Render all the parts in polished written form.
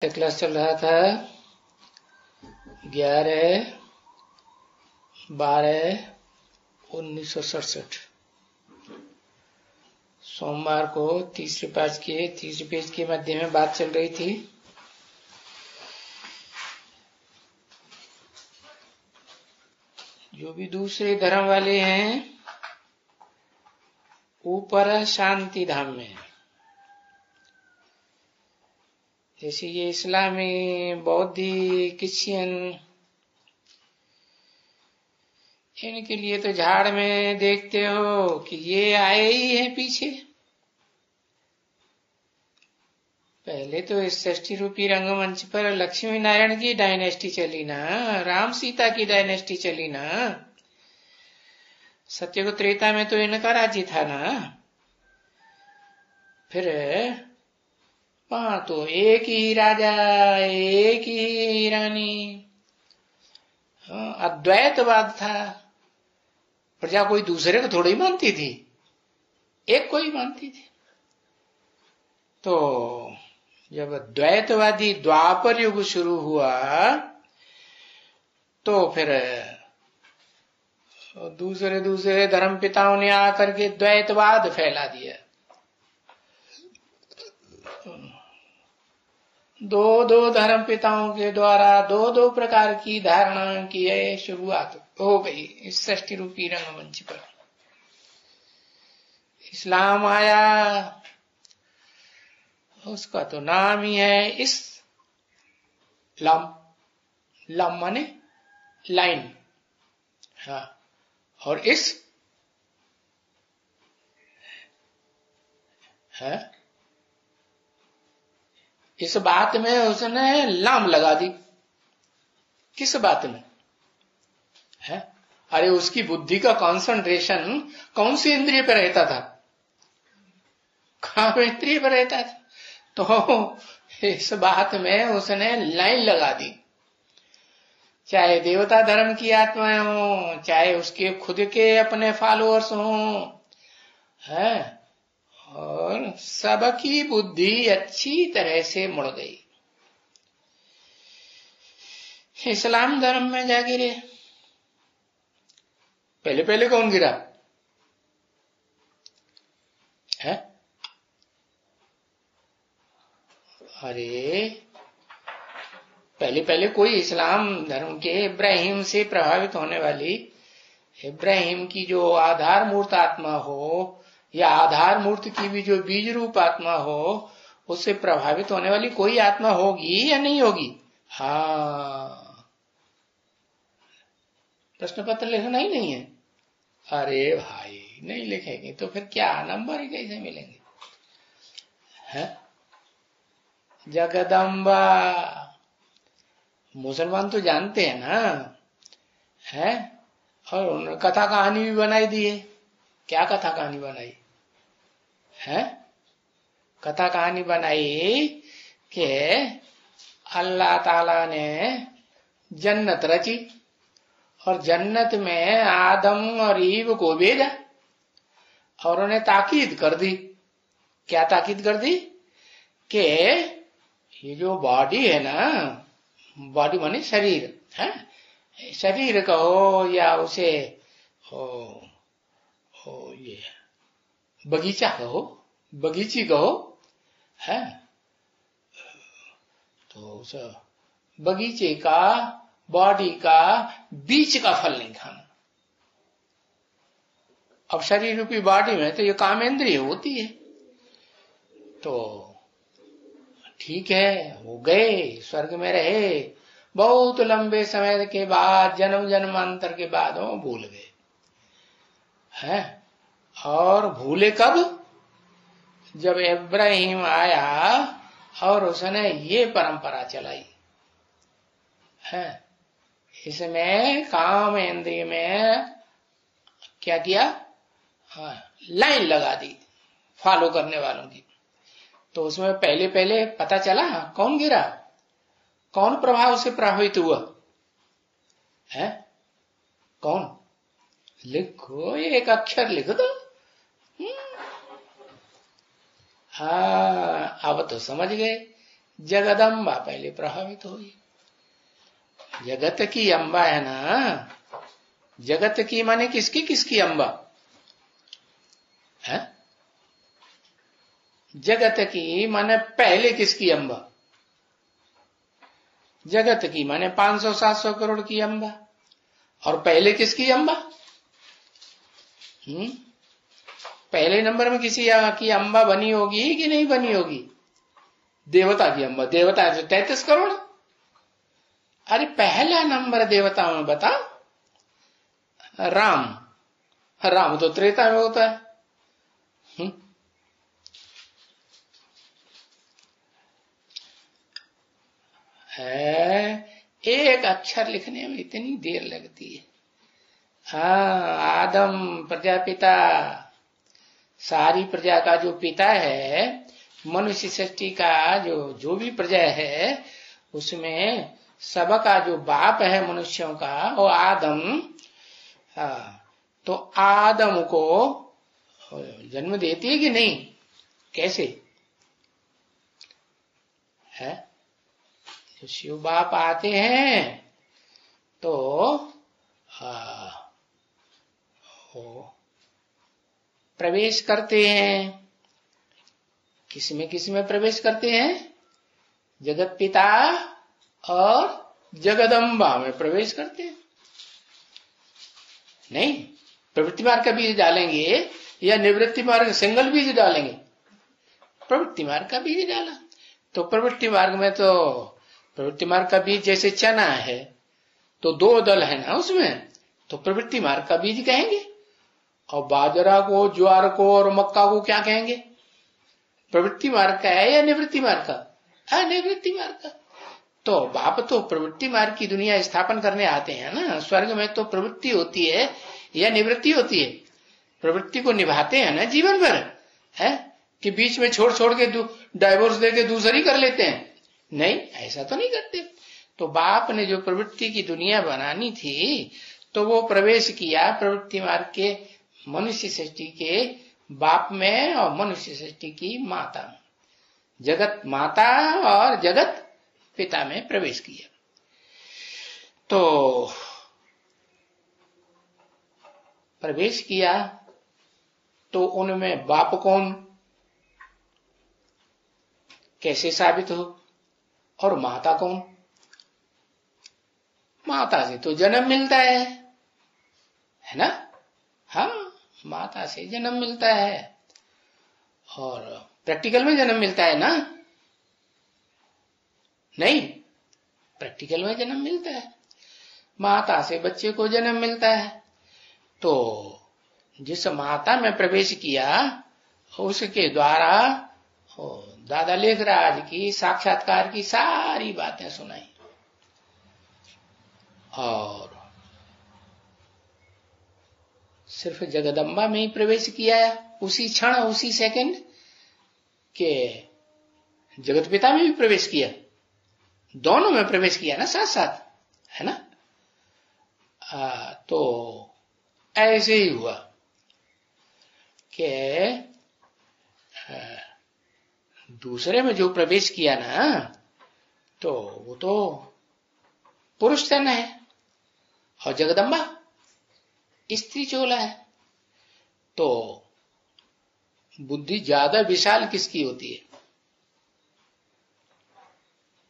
Class चल रहा था 11/12/1967। सोमवार को तीसरे पेज के मध्य में बात चल रही थी। जो भी दूसरे धर्म वाले हैं ऊपर शांति धाम में है। जैसे ये इस्लामी, बौद्धी, क्रिश्चियन, इनके लिए तो झाड़ में देखते हो कि ये आए ही है पीछे। पहले तो इस षष्ठी रूपी रंगमंच पर लक्ष्मी नारायण की डायनेस्टी चली ना, राम सीता की डायनेस्टी चली ना। सत्ययुग त्रेता में तो इनका राज्य था ना। फिर वहां तो एक ही राजा, एक ही रानी, अद्वैतवाद था। प्रजा कोई दूसरे को थोड़ी मानती थी, एक को ही मानती थी। तो जब द्वैतवादी द्वापर युग शुरू हुआ तो फिर दूसरे धर्म पिताओं ने आकर के द्वैतवाद फैला दिया। दो धर्म पिताओं के द्वारा दो प्रकार की धारणा की शुरुआत हो गई इस षष्ठी रूपी रंगमंच पर। इस्लाम आया, उसका तो नाम ही है इस्लाम। लम माने लाइन, हाँ, और इस है, इस बात में उसने लाम लगा दी। किस बात में है? अरे उसकी बुद्धि का कंसंट्रेशन कौन सी इंद्रिय पर रहता था? काम इंद्रिय पर रहता था। तो इस बात में उसने लाइन लगा दी। चाहे देवता धर्म की आत्माएं हो, चाहे उसके खुद के अपने फॉलोअर्स हो, है, और सबकी बुद्धि अच्छी तरह से मुड़ गई। इस्लाम धर्म में जा गिरे। पहले कौन गिरा है? अरे पहले कोई इस्लाम धर्म के इब्राहिम से प्रभावित होने वाली, इब्राहिम की जो आधार मूर्त आत्मा हो या आधार मूर्त की भी जो बीज रूप आत्मा हो, उससे प्रभावित होने वाली कोई आत्मा होगी या नहीं होगी? हाँ, प्रश्न पत्र लिखना ही नहीं है। अरे भाई नहीं लिखेंगे तो फिर क्या नंबर ही कैसे मिलेंगे? है जगदम्बा, मुसलमान तो जानते हैं ना, है, और उन्होंने कथा कहानी भी बनाई दी है। क्या कथा कहानी बनाई है? कथा कहानी बनाई कि अल्लाह ताला ने जन्नत रची और जन्नत में आदम और ईव को भेजा और उन्हें ताकीद कर दी। क्या ताकीद कर दी? कि ये जो बॉडी है ना, बॉडी माने शरीर है, शरीर कहो या उसे ये बगीचा कहो, बगीची कहो, है, तो उस बगीचे का, बॉडी का बीच का फल नहीं खाना। अब शरीर रूपी बॉडी में तो ये कामेंद्रिय होती है। तो ठीक है, वो गए, स्वर्ग में रहे, बहुत लंबे समय के बाद, जन्मांतर के बाद वो भूल गए हैं। और भूले कब? जब इब्राहिम आया और उसने ये परंपरा चलाई है। इसमें काम इंद्रिय में क्या किया? हाँ, लाइन लगा दी फॉलो करने वालों की। तो उसमें पहले पता चला कौन गिरा, कौन प्रभाव से प्रभावित हुआ है? कौन? लिखो, एक अक्षर लिख दो। हाँ, अब तो समझ गए जगदम्बा पहले प्रभावित होगी। जगत की अम्बा है ना, जगत की माने किसकी किसकी अम्बा है? जगत की माने पहले किसकी अम्बा? जगत की माने 500-700 करोड़ की अम्बा। और पहले किसकी अम्बा? पहले नंबर में किसी की अम्बा बनी होगी कि नहीं बनी होगी? देवता की अम्बा। देवता है 33 करोड़। अरे पहला नंबर देवताओं में बता, राम। राम तो त्रेता में होता है। एक अक्षर लिखने में इतनी देर लगती है। हाँ, आदम प्रजापिता, सारी प्रजा का जो पिता है, मनुष्य सृष्टि का जो भी प्रजा है, उसमें सबका जो बाप है मनुष्यों का, वो आदम। तो आदम को जन्म देती है कि नहीं? कैसे है? जो शिव बाप आते हैं तो वो प्रवेश करते हैं। किसमें प्रवेश करते हैं? जगत पिता और जगदम्बा में प्रवेश करते हैं। नहीं, प्रवृत्ति मार्ग का बीज डालेंगे या निवृत्ति मार्ग सिंगल बीज डालेंगे? प्रवृत्ति मार्ग का बीज डाला। तो प्रवृत्ति मार्ग में तो प्रवृत्ति मार्ग का बीज जैसे चना है तो 2 दल है ना उसमें, तो प्रवृत्ति मार्ग का बीज कहेंगे। और बाजरा को, ज्वार को और मक्का को क्या कहेंगे? प्रवृत्ति मार्ग का है या निवृत्ति मार्ग का? निवृत्ति मार्ग का। तो बाप तो प्रवृत्ति मार्ग की दुनिया स्थापन करने आते हैं ना। स्वर्ग में तो प्रवृत्ति होती है या निवृत्ति होती है? प्रवृत्ति को निभाते हैं ना जीवन भर, है कि बीच में छोड़ छोड़ के डाइवोर्स देके दूसरी कर लेते हैं? नहीं, ऐसा तो नहीं करते। तो बाप ने जो प्रवृत्ति की दुनिया बनानी थी, तो वो प्रवेश किया प्रवृत्ति मार्ग के मनुष्य सृष्टि के बाप में और मनुष्य सृष्टि की माता, जगत माता और जगत पिता में प्रवेश किया। तो प्रवेश किया तो उनमें बाप कौन, कैसे साबित हो? और माता कौन? माता से तो जन्म मिलता है ना? हाँ, माता से जन्म मिलता है और प्रैक्टिकल में जन्म मिलता है ना? नहीं, प्रैक्टिकल में जन्म मिलता है। माता से बच्चे को जन्म मिलता है। तो जिस माता में प्रवेश किया उसके द्वारा दादा लेखराज की साक्षात्कार की सारी बातें सुनाई। और सिर्फ जगदम्बा में ही प्रवेश किया उसी क्षण, उसी सेकंड के जगत पिता में भी प्रवेश किया, दोनों में प्रवेश किया ना, साथ साथ, है ना? तो ऐसे ही हुआ कि दूसरे में जो प्रवेश किया ना, तो वो तो पुरुष तन है और जगदम्बा स्त्री चोला है। तो बुद्धि ज्यादा विशाल किसकी होती है?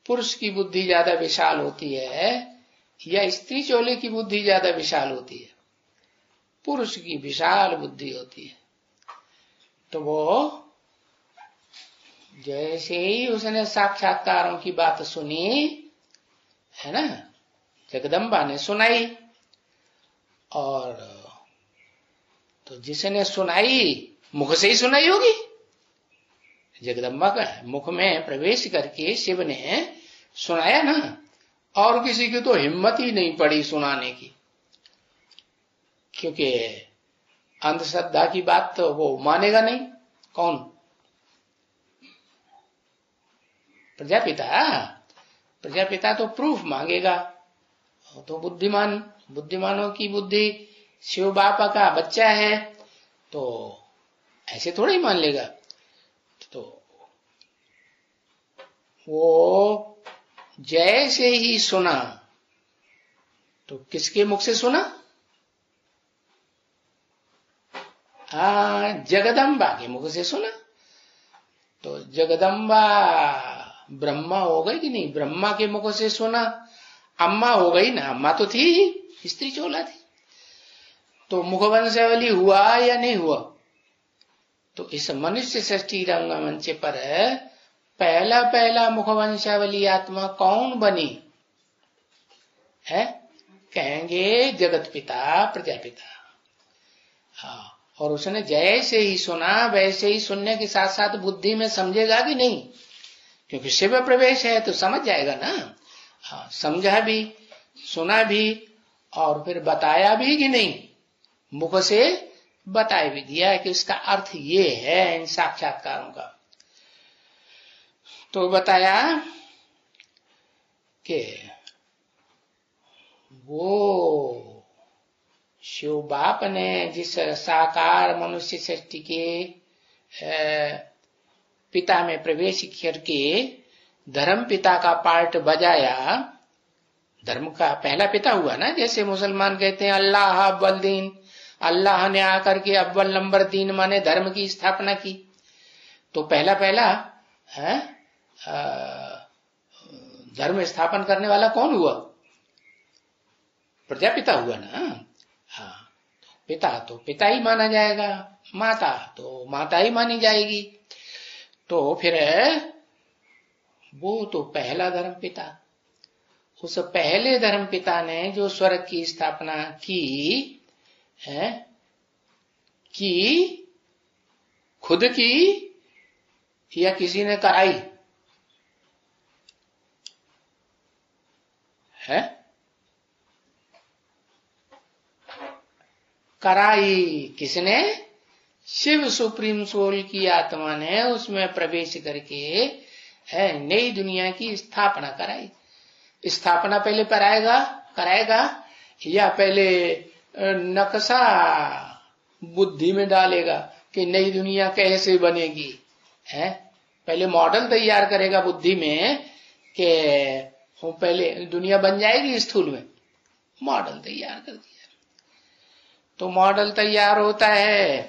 पुरुष की बुद्धि ज्यादा विशाल होती है या स्त्री चोले की बुद्धि ज्यादा विशाल होती है? पुरुष की विशाल बुद्धि होती है। तो वो जैसे ही उसने साक्षात्कारों की बात सुनी, है ना, जगदम्बा ने सुनाई, और तो जिसने सुनाई मुख से ही सुनाई होगी। जगदम्बा का मुख में प्रवेश करके शिव ने सुनाया ना, और किसी की तो हिम्मत ही नहीं पड़ी सुनाने की, क्योंकि अंधश्रद्धा की बात तो वो मानेगा नहीं। कौन? प्रजापिता। प्रजापिता तो प्रूफ मांगेगा, तो बुद्धिमानों की बुद्धि, शिव बापा का बच्चा है तो ऐसे थोड़ा ही मान लेगा। तो वो जैसे ही सुना, तो किसके मुख से सुना? जगदम्बा के मुख से सुना। तो जगदम्बा ब्रह्मा हो गई कि नहीं? ब्रह्मा के मुख से सुना, अम्मा हो गई ना, अम्मा तो थी ही, स्त्री चोला थी। तो मुखवंशावली हुआ या नहीं हुआ? तो इस मनुष्य सृष्टि रंगमंच पर पहला पहला मुखवंशावली आत्मा कौन बनी है? कहेंगे जगत पिता प्रजापिता। हाँ, और उसने जैसे ही सुना वैसे ही सुनने के साथ साथ बुद्धि में समझेगा कि नहीं? क्योंकि शिव प्रवेश है तो समझ जाएगा ना। हाँ, समझा भी, सुना भी, और फिर बताया भी कि नहीं? मुख से बता भी दिया कि इसका अर्थ ये है इन साक्षात्कारों का। तो बताया कि वो शिव बाप ने जिस साकार मनुष्य सृष्टि के पिता में प्रवेश करके धर्म पिता का पार्ट बजाया, धर्म का पहला पिता हुआ ना। जैसे मुसलमान कहते हैं अल्लाह अव्वल दीन, अल्लाह ने आकर के अव्वल नंबर दीन माने धर्म की स्थापना की। तो पहला पहला है धर्म स्थापन करने वाला कौन हुआ? प्रजापिता हुआ ना। हाँ, पिता तो पिता ही माना जाएगा, माता तो माता ही मानी जाएगी। तो फिर वो तो पहला धर्म पिता, उस पहले धर्म पिता ने जो स्वर्ग की स्थापना की है, कि खुद की या किसी ने कराई है? कराई किसने? शिव सुप्रीम सोल की आत्मा ने उसमें प्रवेश करके है नई दुनिया की स्थापना कराई। स्थापना पहले कराएगा या पहले नक्शा बुद्धि में डालेगा कि नई दुनिया कैसे बनेगी है? पहले मॉडल तैयार करेगा बुद्धि में कि पहले दुनिया बन जाएगी स्थूल में, मॉडल तैयार कर दिया। तो मॉडल तैयार होता है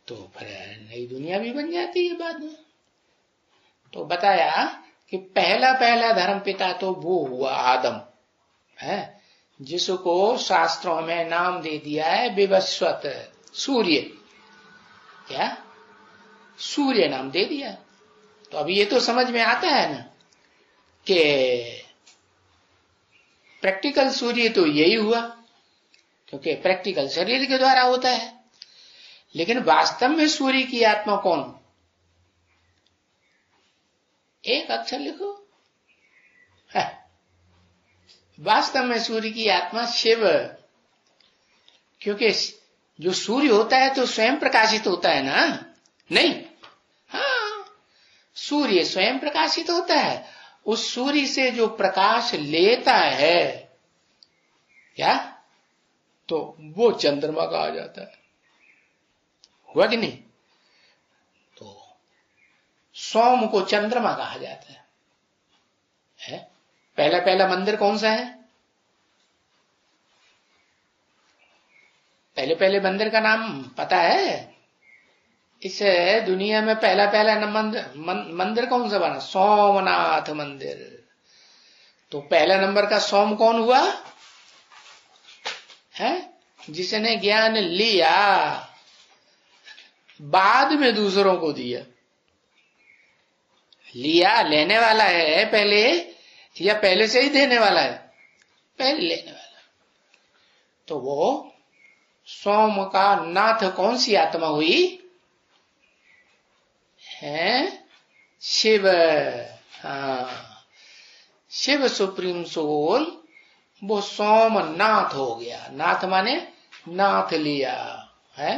तो फिर नई दुनिया भी बन जाती है बाद में। तो बताया कि पहला पहला धर्म पिता तो वो हुआ आदम है, जिसको शास्त्रों में नाम दे दिया है विवस्वत, सूर्य। क्या? सूर्य नाम दे दिया। तो अभी ये तो समझ में आता है ना कि प्रैक्टिकल सूर्य तो यही हुआ, क्योंकि प्रैक्टिकल शरीर के द्वारा होता है। लेकिन वास्तव में सूर्य की आत्मा कौन? एक अक्षर लिखो है। वास्तव में सूर्य की आत्मा शिव, क्योंकि जो सूर्य होता है तो स्वयं प्रकाशित होता है ना, नहीं? हाँ, सूर्य स्वयं प्रकाशित होता है। उस सूर्य से जो प्रकाश लेता है क्या, तो वो चंद्रमा कहा जाता है। हुआ कि नहीं? तो सोम को चंद्रमा कहा जाता है? पहला पहला मंदिर कौन सा है? पहले पहले मंदिर का नाम पता है? इस दुनिया में पहला पहला मंदिर कौन सा बना? सोमनाथ मंदिर। तो पहला नंबर का सोम कौन हुआ है? जिसने ज्ञान लिया बाद में दूसरों को दिया। लिया लेने वाला है पहले या पहले से ही देने वाला है? पहले लेने वाला। तो वो सोम का नाथ कौन सी आत्मा हुई है? शिव। हाँ, शिव सुप्रीम सोल वो सोमनाथ हो गया। नाथ माने नाथ लिया है।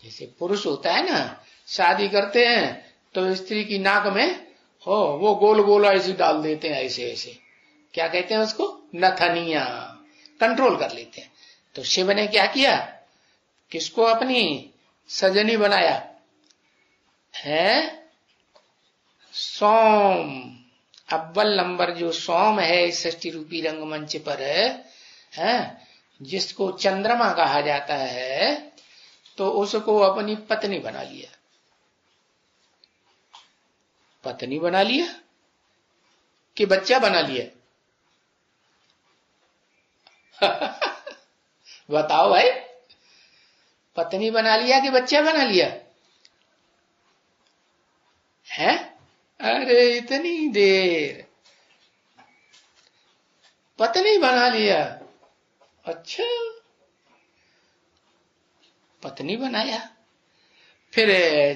जैसे पुरुष होता है ना, शादी करते हैं तो स्त्री की नाक में वो गोल गोल ऐसे डाल देते हैं, ऐसे ऐसे, क्या कहते हैं उसको? नथनिया, कंट्रोल कर लेते हैं। तो शिव ने क्या किया? किसको अपनी सजनी बनाया है? सोम, अव्वल नंबर जो सोम है इस सृष्टि रूपी रंगमंच पर है, जिसको चंद्रमा कहा जाता है, तो उसको अपनी पत्नी बना लिया। पत्नी बना लिया कि बच्चा बना लिया? बताओ भाई, पत्नी बना लिया कि बच्चा बना लिया है? अरे इतनी देर पत्नी बना लिया। अच्छा, पत्नी बनाया, फिर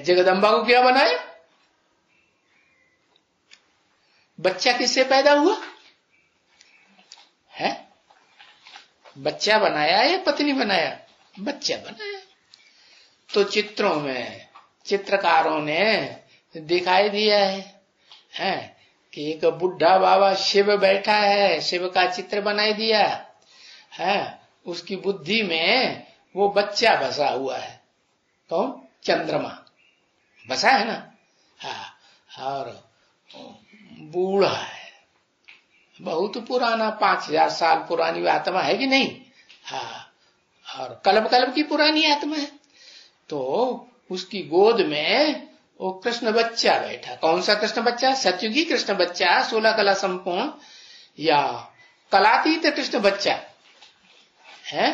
जगदम्बा को क्या बनाया? बच्चा किससे पैदा हुआ है? बच्चा बनाया या पत्नी बनाया? बच्चा बनाया। तो चित्रों में चित्रकारों ने दिखाई दिया है कि एक बुढ़ा बाबा शिव बैठा है, शिव का चित्र बनाई दिया है, उसकी बुद्धि में वो बच्चा बसा हुआ है। कौन? चंद्रमा बसा है ना। हाँ, और बूढ़ा है, बहुत पुराना, 5000 साल पुरानी आत्मा है कि नहीं? हाँ, और कल्प कल्प की पुरानी आत्मा है। तो उसकी गोद में वो कृष्ण बच्चा बैठा। कौन सा कृष्ण बच्चा? सतयुगी कृष्ण बच्चा, 16 कला संपूर्ण, या कलातीत कृष्ण बच्चा है?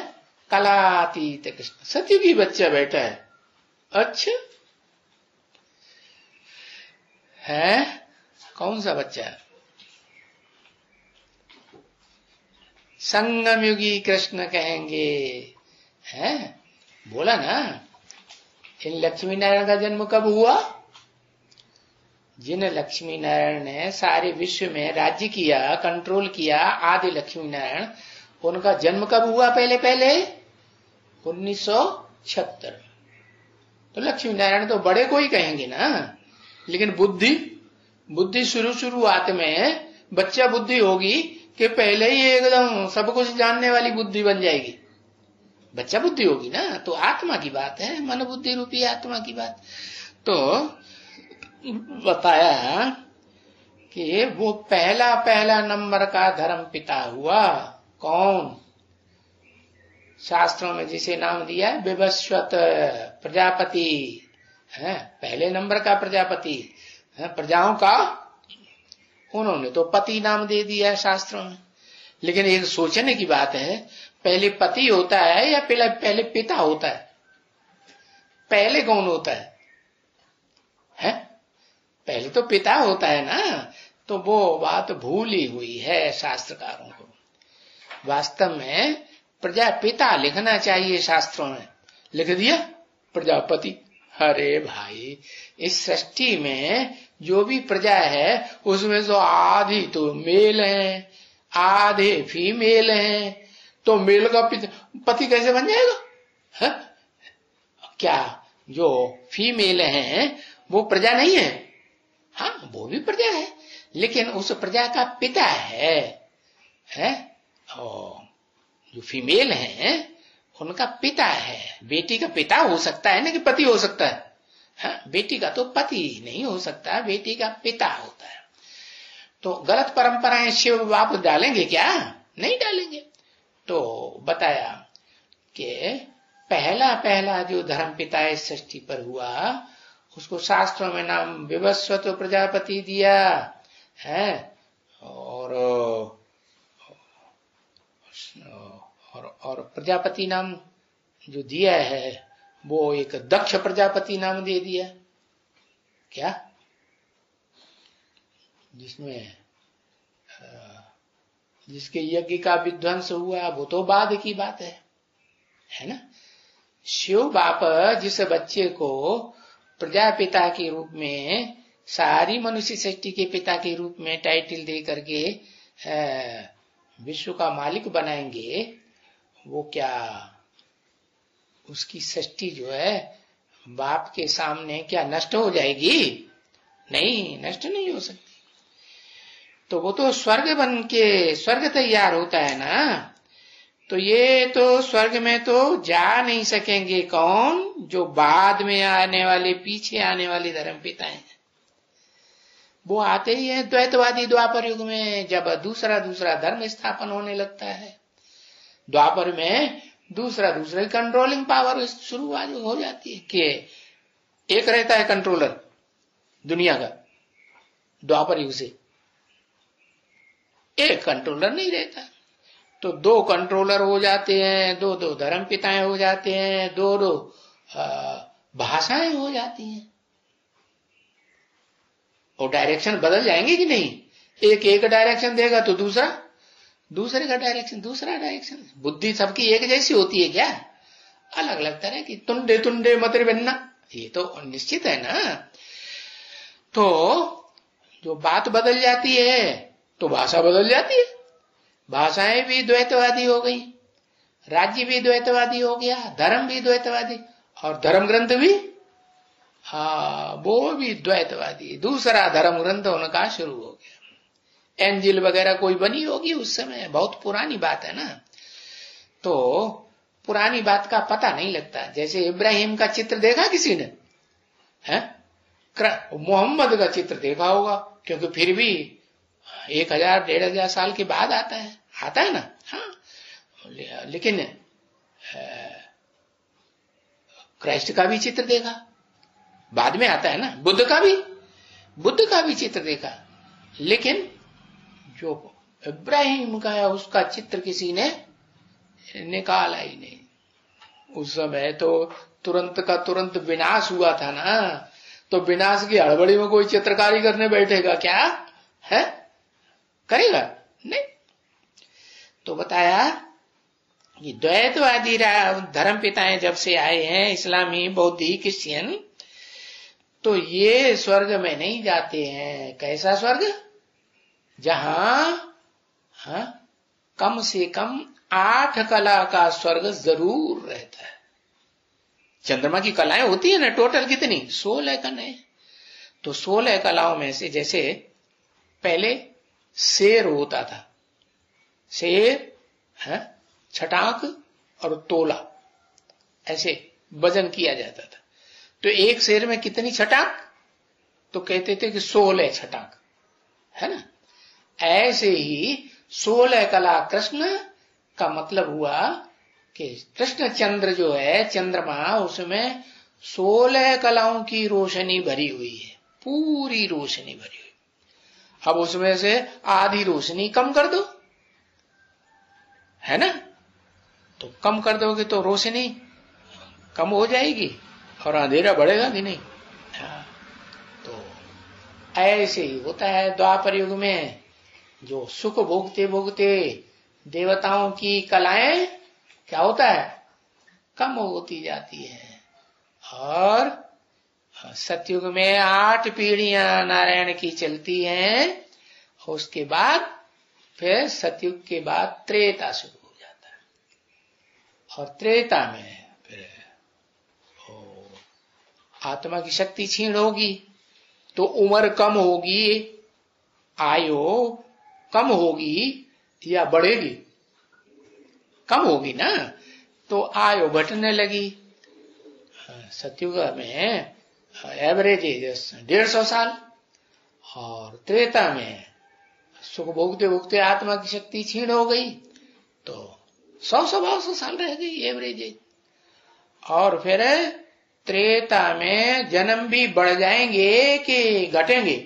कलातीत कृष्ण, सतयुगी बच्चा बैठा है। अच्छा है, कौन सा बच्चा? संगम युगी कृष्ण कहेंगे, है? बोला ना, इन लक्ष्मी नारायण का जन्म कब हुआ? जिन लक्ष्मी नारायण ने सारे विश्व में राज्य किया, कंट्रोल किया, आदि लक्ष्मी नारायण, उनका जन्म कब हुआ? पहले 1976। तो लक्ष्मी नारायण तो बड़े को ही कहेंगे ना, लेकिन बुद्धि शुरुआत में बच्चा बुद्धि होगी कि पहले ही एकदम सब कुछ जानने वाली बुद्धि बन जाएगी? बच्चा बुद्धि होगी ना। तो आत्मा की बात है, मन बुद्धि रूपी आत्मा की बात। तो बताया कि वो पहला नंबर का धर्म पिता हुआ। कौन? शास्त्रों में जिसे नाम दिया विवस्वत प्रजापति है, पहले नंबर का प्रजापति है, प्रजाओं का। उन्होंने तो पति नाम दे दिया शास्त्रों में। लेकिन एक सोचने की बात है, पहले पति होता है या पहले पिता होता है? पहले कौन होता है? पहले तो पिता होता है ना। तो वो बात भूली हुई है शास्त्रकारों को। वास्तव में प्रजापिता लिखना चाहिए शास्त्रों में, लिख दिया प्रजापति। अरे भाई, इस सृष्टि में जो भी प्रजा है उसमें तो आधी तो मेल है, आधे फीमेल हैं। तो मेल का पति कैसे बन जाएगा? है? क्या जो फीमेल हैं वो प्रजा नहीं है? हाँ, वो भी प्रजा है, लेकिन उस प्रजा का पिता है? और जो फीमेल हैं उनका पिता है। बेटी का पिता हो सकता है ना, कि पति हो सकता है? हाँ, बेटी का तो पति नहीं हो सकता, बेटी का पिता होता है। तो गलत परंपराएं शिव बाप डालेंगे क्या? नहीं डालेंगे। तो बताया कि पहला जो धर्म पिता इस सृष्टि पर हुआ, उसको शास्त्रों में नाम विवस्वत प्रजापति दिया है। और प्रजापति नाम जो दिया है वो एक दक्ष प्रजापति नाम दे दिया। क्या? जिसमें जिसके यज्ञ का विध्वंस हुआ वो तो बाद की बात है ना। शिव बाप जिस बच्चे को प्रजापिता के रूप में, सारी मनुष्य सृष्टि के पिता के रूप में टाइटल दे करके विश्व का मालिक बनाएंगे, वो क्या उसकी सृष्टि जो है बाप के सामने क्या नष्ट हो जाएगी? नहीं, नष्ट नहीं हो सकती। तो वो तो स्वर्ग बन के स्वर्ग तैयार होता है ना। तो ये तो स्वर्ग में तो जा नहीं सकेंगे। कौन? जो बाद में आने वाले, पीछे आने वाले धर्म पिता हैं। वो आते ही है द्वैतवादी द्वापर युग में, जब दूसरा दूसरा धर्म स्थापन होने लगता है। द्वापर में दूसरा दूसरा कंट्रोलिंग पावर शुरुआत हो जाती है कि एक रहता है कंट्रोलर दुनिया का, द्वापर युग से एक कंट्रोलर नहीं रहता, तो दो कंट्रोलर हो जाते हैं, दो दो धर्म पिताएं हो जाते हैं, दो दो भाषाएं हो जाती हैं। और डायरेक्शन बदल जाएंगे कि नहीं? एक एक डायरेक्शन देगा तो दूसरा दूसरे का डायरेक्शन, दूसरा डायरेक्शन। बुद्धि सबकी एक जैसी होती है क्या? अलग अलग तरह की। तुंडे तुंडे मतर बनना, ये तो निश्चित है ना। तो जो बात बदल जाती है तो भाषा बदल जाती है। भाषाएं भी द्वैतवादी हो गई, राज्य भी द्वैतवादी हो गया, धर्म भी द्वैतवादी, और धर्म ग्रंथ भी वो भी द्वैतवादी। दूसरा धर्म ग्रंथ उनका शुरू हो गया। एंजिल वगैरह कोई बनी होगी उस समय, बहुत पुरानी बात है ना, तो पुरानी बात का पता नहीं लगता। जैसे इब्राहिम का चित्र देखा किसी ने? है मोहम्मद का चित्र देखा होगा, क्योंकि फिर भी 1000-1500 साल के बाद आता है ना। हाँ, लेकिन क्राइस्ट का भी चित्र देखा, बाद में आता है ना। बुद्ध का भी चित्र देखा, लेकिन जो इब्राहिम का है उसका चित्र किसी ने निकाला ही नहीं। उस समय तो तुरंत का तुरंत विनाश हुआ था ना, तो विनाश की हड़बड़ी में कोई चित्रकारी करने बैठेगा क्या? है करेगा नहीं। तो बताया कि द्वैतवादी धर्म पिताएं जब से आए हैं, इस्लामी, बौद्धी, क्रिश्चियन, तो ये स्वर्ग में नहीं जाते हैं। कैसा स्वर्ग? जहां कम से कम 8 कला का स्वर्ग जरूर रहता है। चंद्रमा की कलाएं होती है ना, टोटल कितनी? 16 कलाएं। तो 16 कलाओं में से, जैसे पहले शेर होता था, शेर है, छटाक और तोला, ऐसे वजन किया जाता था। तो एक शेर में कितनी छटाक? तो कहते थे कि 16 छटाक, है ना। ऐसे ही 16 कला कृष्ण का मतलब हुआ कि कृष्ण चंद्र जो है, चंद्रमा, उसमें 16 कलाओं की रोशनी भरी हुई है, पूरी रोशनी भरी हुई। अब उसमें से आधी रोशनी कम कर दो, है ना, तो कम कर दोगे तो रोशनी कम हो जाएगी और अंधेरा बढ़ेगा कि नहीं। तो ऐसे ही होता है द्वापर युग में, जो सुख भोगते भोगते देवताओं की कलाएं क्या होता है? कम होती जाती है। और सतयुग में 8 पीढ़ियां नारायण की चलती हैं, उसके बाद फिर सतयुग के बाद त्रेता शुरू हो जाता है। और त्रेता में फिर आत्मा की शक्ति क्षीण होगी, तो उम्र कम होगी, आयु कम होगी या बढ़ेगी? कम होगी ना, तो आयु घटने लगी। सतयुग में एवरेज एज 150 साल, और त्रेता में सुख भोगते भोगते आत्मा की शक्ति क्षीण हो गई, तो 100-150 साल रह गई एवरेज एज। और फिर त्रेता में जन्म भी बढ़ जाएंगे कि घटेंगे?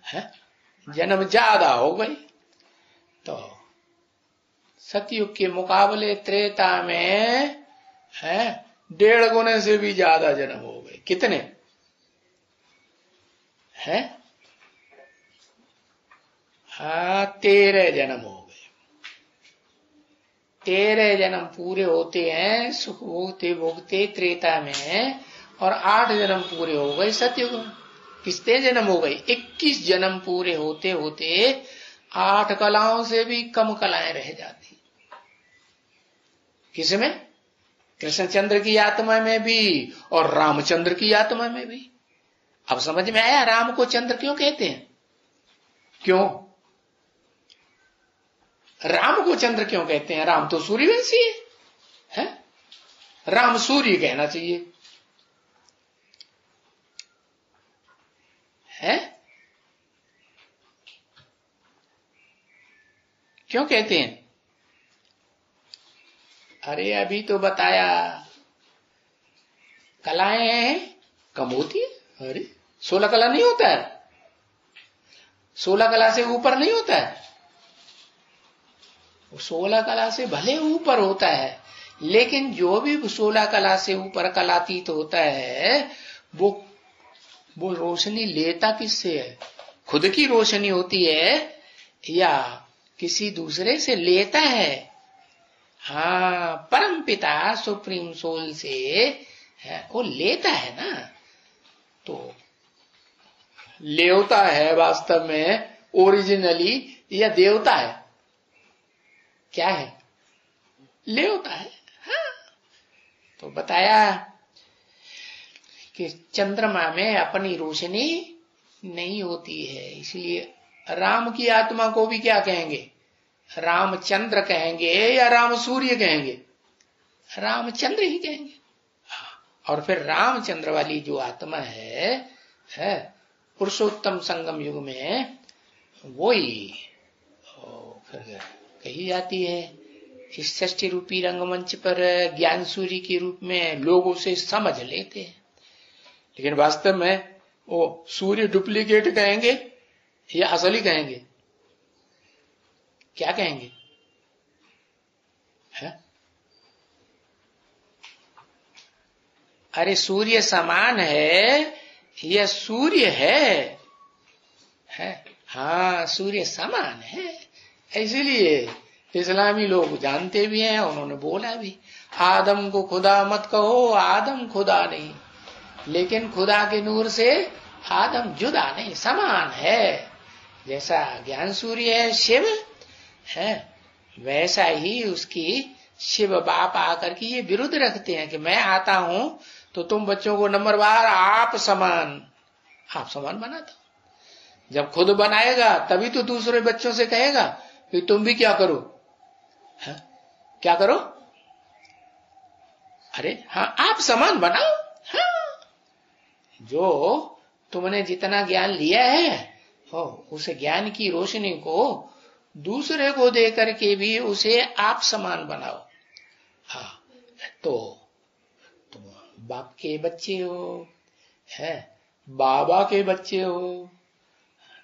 है, जन्म ज्यादा हो गए। तो सतयुग के मुकाबले त्रेता में है 1.5 गुने से भी ज्यादा जन्म हो गए। कितने हैं? 13 जन्म हो गए। 13 जन्म पूरे होते हैं सुख भोगते भोगते त्रेता में, और 8 जन्म पूरे हो गए सतयुग में। कितने जन्म हो गए? 21 जन्म पूरे होते होते 8 कलाओं से भी कम कलाएं रह जाती। किसमें? कृष्णचंद्र की आत्मा में भी और रामचंद्र की आत्मा में भी। अब समझ में आया राम को चंद्र क्यों कहते हैं? क्यों राम को चंद्र क्यों कहते हैं? राम तो सूर्यवंशी है, राम सूर्य कहना चाहिए, है? क्यों कहते हैं? अरे अभी तो बताया, कलाएं हैं, कम होती है। अरे 16 कला नहीं होता है, 16 कला से ऊपर नहीं होता है। 16 कला से भले ऊपर होता है, लेकिन जो भी 16 कला से ऊपर कलातीत होता है, वो रोशनी लेता किससे है? खुद की रोशनी होती है या किसी दूसरे से लेता है? हाँ, परम पिता सुप्रीम सोल से है, वो लेता है ना। तो लेवता है वास्तव में ओरिजिनली या देवता है? क्या है? लेवता है। हाँ, तो बताया कि चंद्रमा में अपनी रोशनी नहीं होती है, इसलिए राम की आत्मा को भी क्या कहेंगे? रामचंद्र कहेंगे या राम सूर्य कहेंगे? रामचंद्र ही कहेंगे। और फिर रामचंद्र वाली जो आत्मा है पुरुषोत्तम संगम युग में वो ही फिर कही जाती है। इस षष्ठी रूपी रंगमंच पर ज्ञान सूर्य के रूप में लोग उसे समझ लेते हैं, लेकिन वास्तव में वो सूर्य डुप्लीकेट कहेंगे या असली कहेंगे? क्या कहेंगे? है? अरे सूर्य समान है या सूर्य है? हाँ, सूर्य समान है। इसलिए इस्लामी लोग जानते भी हैं, उन्होंने बोला भी, आदम को खुदा मत कहो, आदम खुदा नहीं, लेकिन खुदा के नूर से आदम जुदा नहीं, समान है। जैसा ज्ञान सूर्य है शिव है, वैसा ही उसकी शिव बाप आकर के ये विरुद्ध रखते हैं कि मैं आता हूं तो तुम बच्चों को नंबरवार आप समान बनाता। जब खुद बनाएगा तभी तो दूसरे बच्चों से कहेगा कि तुम भी क्या करो, है? क्या करो? अरे हाँ, आप समान बनाओ। हाँ, जो तुमने जितना ज्ञान लिया है उस ज्ञान की रोशनी को दूसरे को दे करके भी उसे आप समान बनाओ। हाँ, तो तुम बाप के बच्चे हो, है बाबा के बच्चे हो,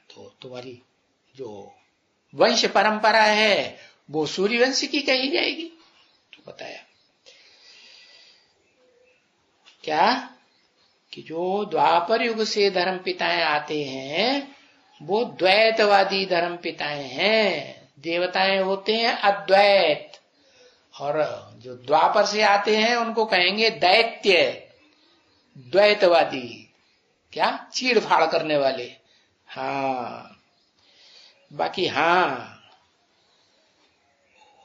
तो तुम्हारी जो वंश परंपरा है वो सूर्यवंश की कही जाएगी। तो बताया क्या कि जो द्वापर युग से धर्म पिताएं आते हैं वो द्वैतवादी धर्म पिताएं हैं, देवताएं होते हैं अद्वैत, और जो द्वापर से आते हैं उनको कहेंगे दैत्य, द्वैतवादी, क्या चीड़ फाड़ करने वाले। हाँ, बाकी हाँ,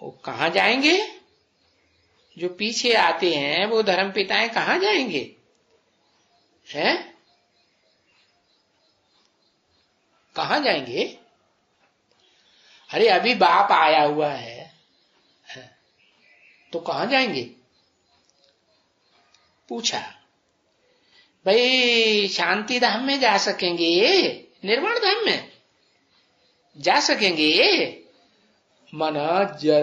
वो कहां जाएंगे? जो पीछे आते हैं वो धर्म पिताएं कहां जाएंगे? हैं? कहां जाएंगे? अरे अभी बाप आया हुआ है तो कहां जाएंगे? पूछा भाई, शांति धाम में जा सकेंगे, निर्वाण धाम में जा सकेंगे? मन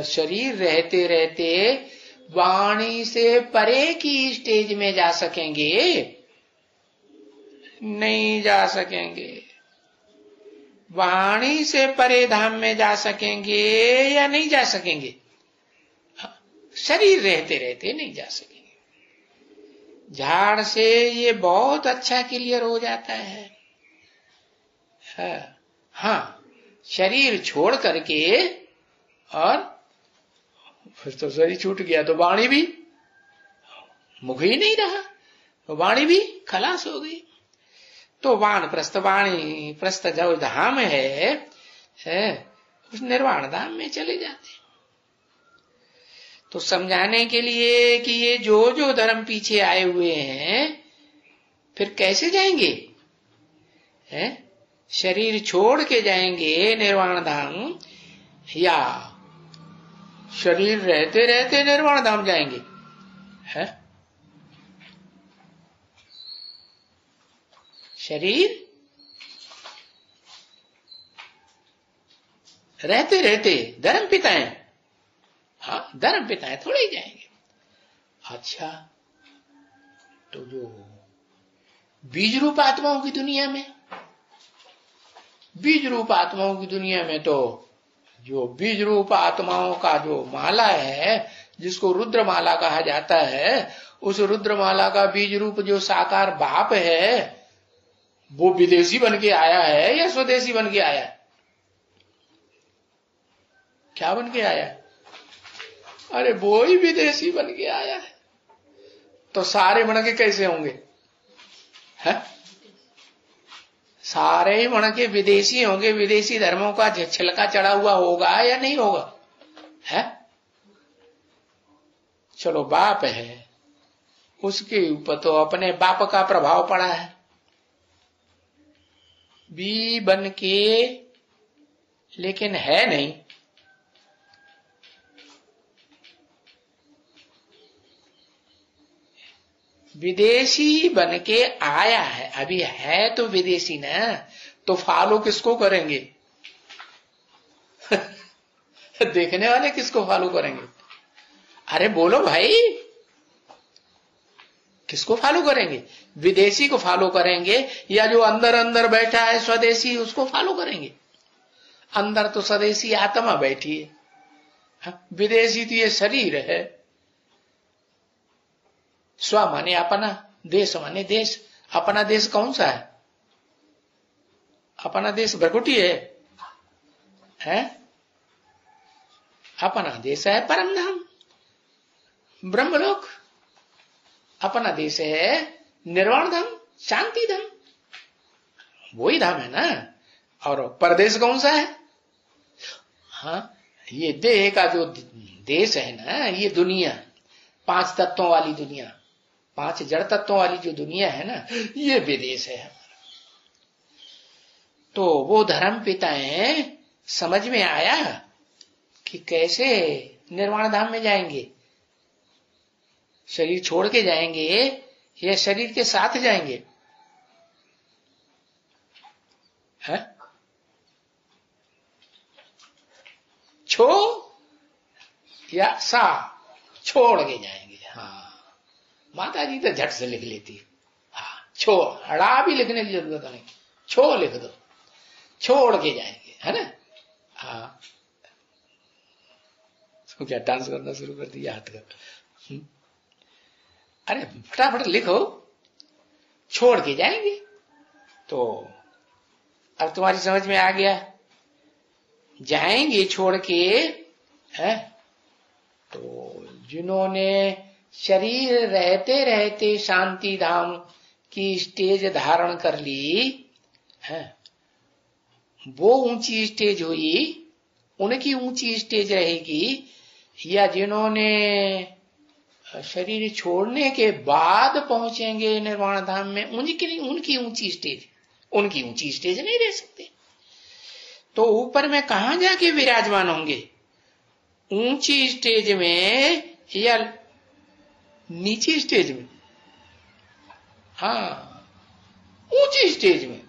शरीर रहते रहते वाणी से परे की स्टेज में जा सकेंगे? नहीं जा सकेंगे। वाणी से परे धाम में जा सकेंगे या नहीं जा सकेंगे? शरीर रहते रहते नहीं जा सकेंगे। झाड़ से ये बहुत अच्छा क्लियर हो जाता है। हाँ, शरीर छोड़ करके, और फिर तो शरीर छूट गया तो वाणी भी, मुख ही नहीं रहा, तो वाणी भी खलास हो गई। तो वाण प्रस्थ, वाणी प्रस्थ जो धाम है उस निर्वाण धाम में चले जाते। तो समझाने के लिए कि ये जो धर्म पीछे आए हुए हैं फिर कैसे जाएंगे? शरीर छोड़ के जाएंगे निर्वाण धाम या शरीर रहते रहते निर्वाण धाम जाएंगे? है शरीर रहते रहते धर्म पिता है। हाँ, धर्म पिता है, थोड़े ही जाएंगे। अच्छा, तो जो बीज रूप आत्माओं की दुनिया में, बीज रूप आत्माओं की दुनिया में तो जो बीज रूप आत्माओं का जो माला है, जिसको रुद्र माला कहा जाता है, उस रुद्र माला का बीज रूप जो साकार बाप है, वो विदेशी बन के आया है या स्वदेशी बन के आया है? क्या बन के आया है? अरे वो ही विदेशी बन के आया है। तो सारे बन के कैसे होंगे? है? सारे ही बन के विदेशी होंगे, विदेशी धर्मों का छिलका चढ़ा हुआ होगा या नहीं होगा? है? चलो, बाप है, उसके ऊपर तो अपने बाप का प्रभाव पड़ा है। बी बन के, लेकिन है नहीं। विदेशी बन के आया है, अभी है तो विदेशी ना, तो फॉलो किसको करेंगे? देखने वाले किसको फॉलो करेंगे? अरे बोलो भाई, किसको फॉलो करेंगे? विदेशी को फॉलो करेंगे या जो अंदर अंदर बैठा है स्वदेशी, उसको फॉलो करेंगे? अंदर तो स्वदेशी आत्मा बैठी है, विदेशी तो ये शरीर है। स्व माने अपना, देश माने देश। अपना देश कौन सा है? अपना देश भ्रकुटी है? अपना देश है परम धाम, ब्रह्मलोक। अपना देश है निर्वाण धाम, शांति धाम, वही धाम है ना। और परदेश कौन सा है? हाँ, ये देह का जो देश है ना, ये दुनिया, 5 तत्वों वाली दुनिया, 5 जड़ तत्वों वाली जो दुनिया है ना, ये विदेश है हमारा। तो वो धर्म पिताएं समझ में आया कि कैसे निर्वाण धाम में जाएंगे, शरीर छोड़ के जाएंगे या शरीर के साथ जाएंगे? है? छो या सा, छोड़ के जाएंगे। हाँ, माता जी तो झट से लिख लेती। हाँ, छो, हड़ा भी लिखने की जरूरत नहीं, छो लिख दो, छोड़ के जाएंगे, है ना। हाँ, तो क्या डांस करना शुरू कर दिया हाथ का? अरे फटाफट लिखो, छोड़ के जाएंगे। तो अब तुम्हारी समझ में आ गया, जाएंगे छोड़ के, है? तो जिन्होंने शरीर रहते रहते शांति धाम की स्टेज धारण कर ली है, वो ऊंची स्टेज हुई, उनकी ऊंची स्टेज रहेगी। या जिन्होंने शरीर छोड़ने के बाद पहुंचेंगे निर्वाण धाम में, उनकी ऊंची स्टेज, उनकी ऊंची स्टेज नहीं रह सकते। तो ऊपर में कहां जाके विराजमान होंगे? ऊंची स्टेज में या नीची स्टेज में? हाँ, ऊंची स्टेज में।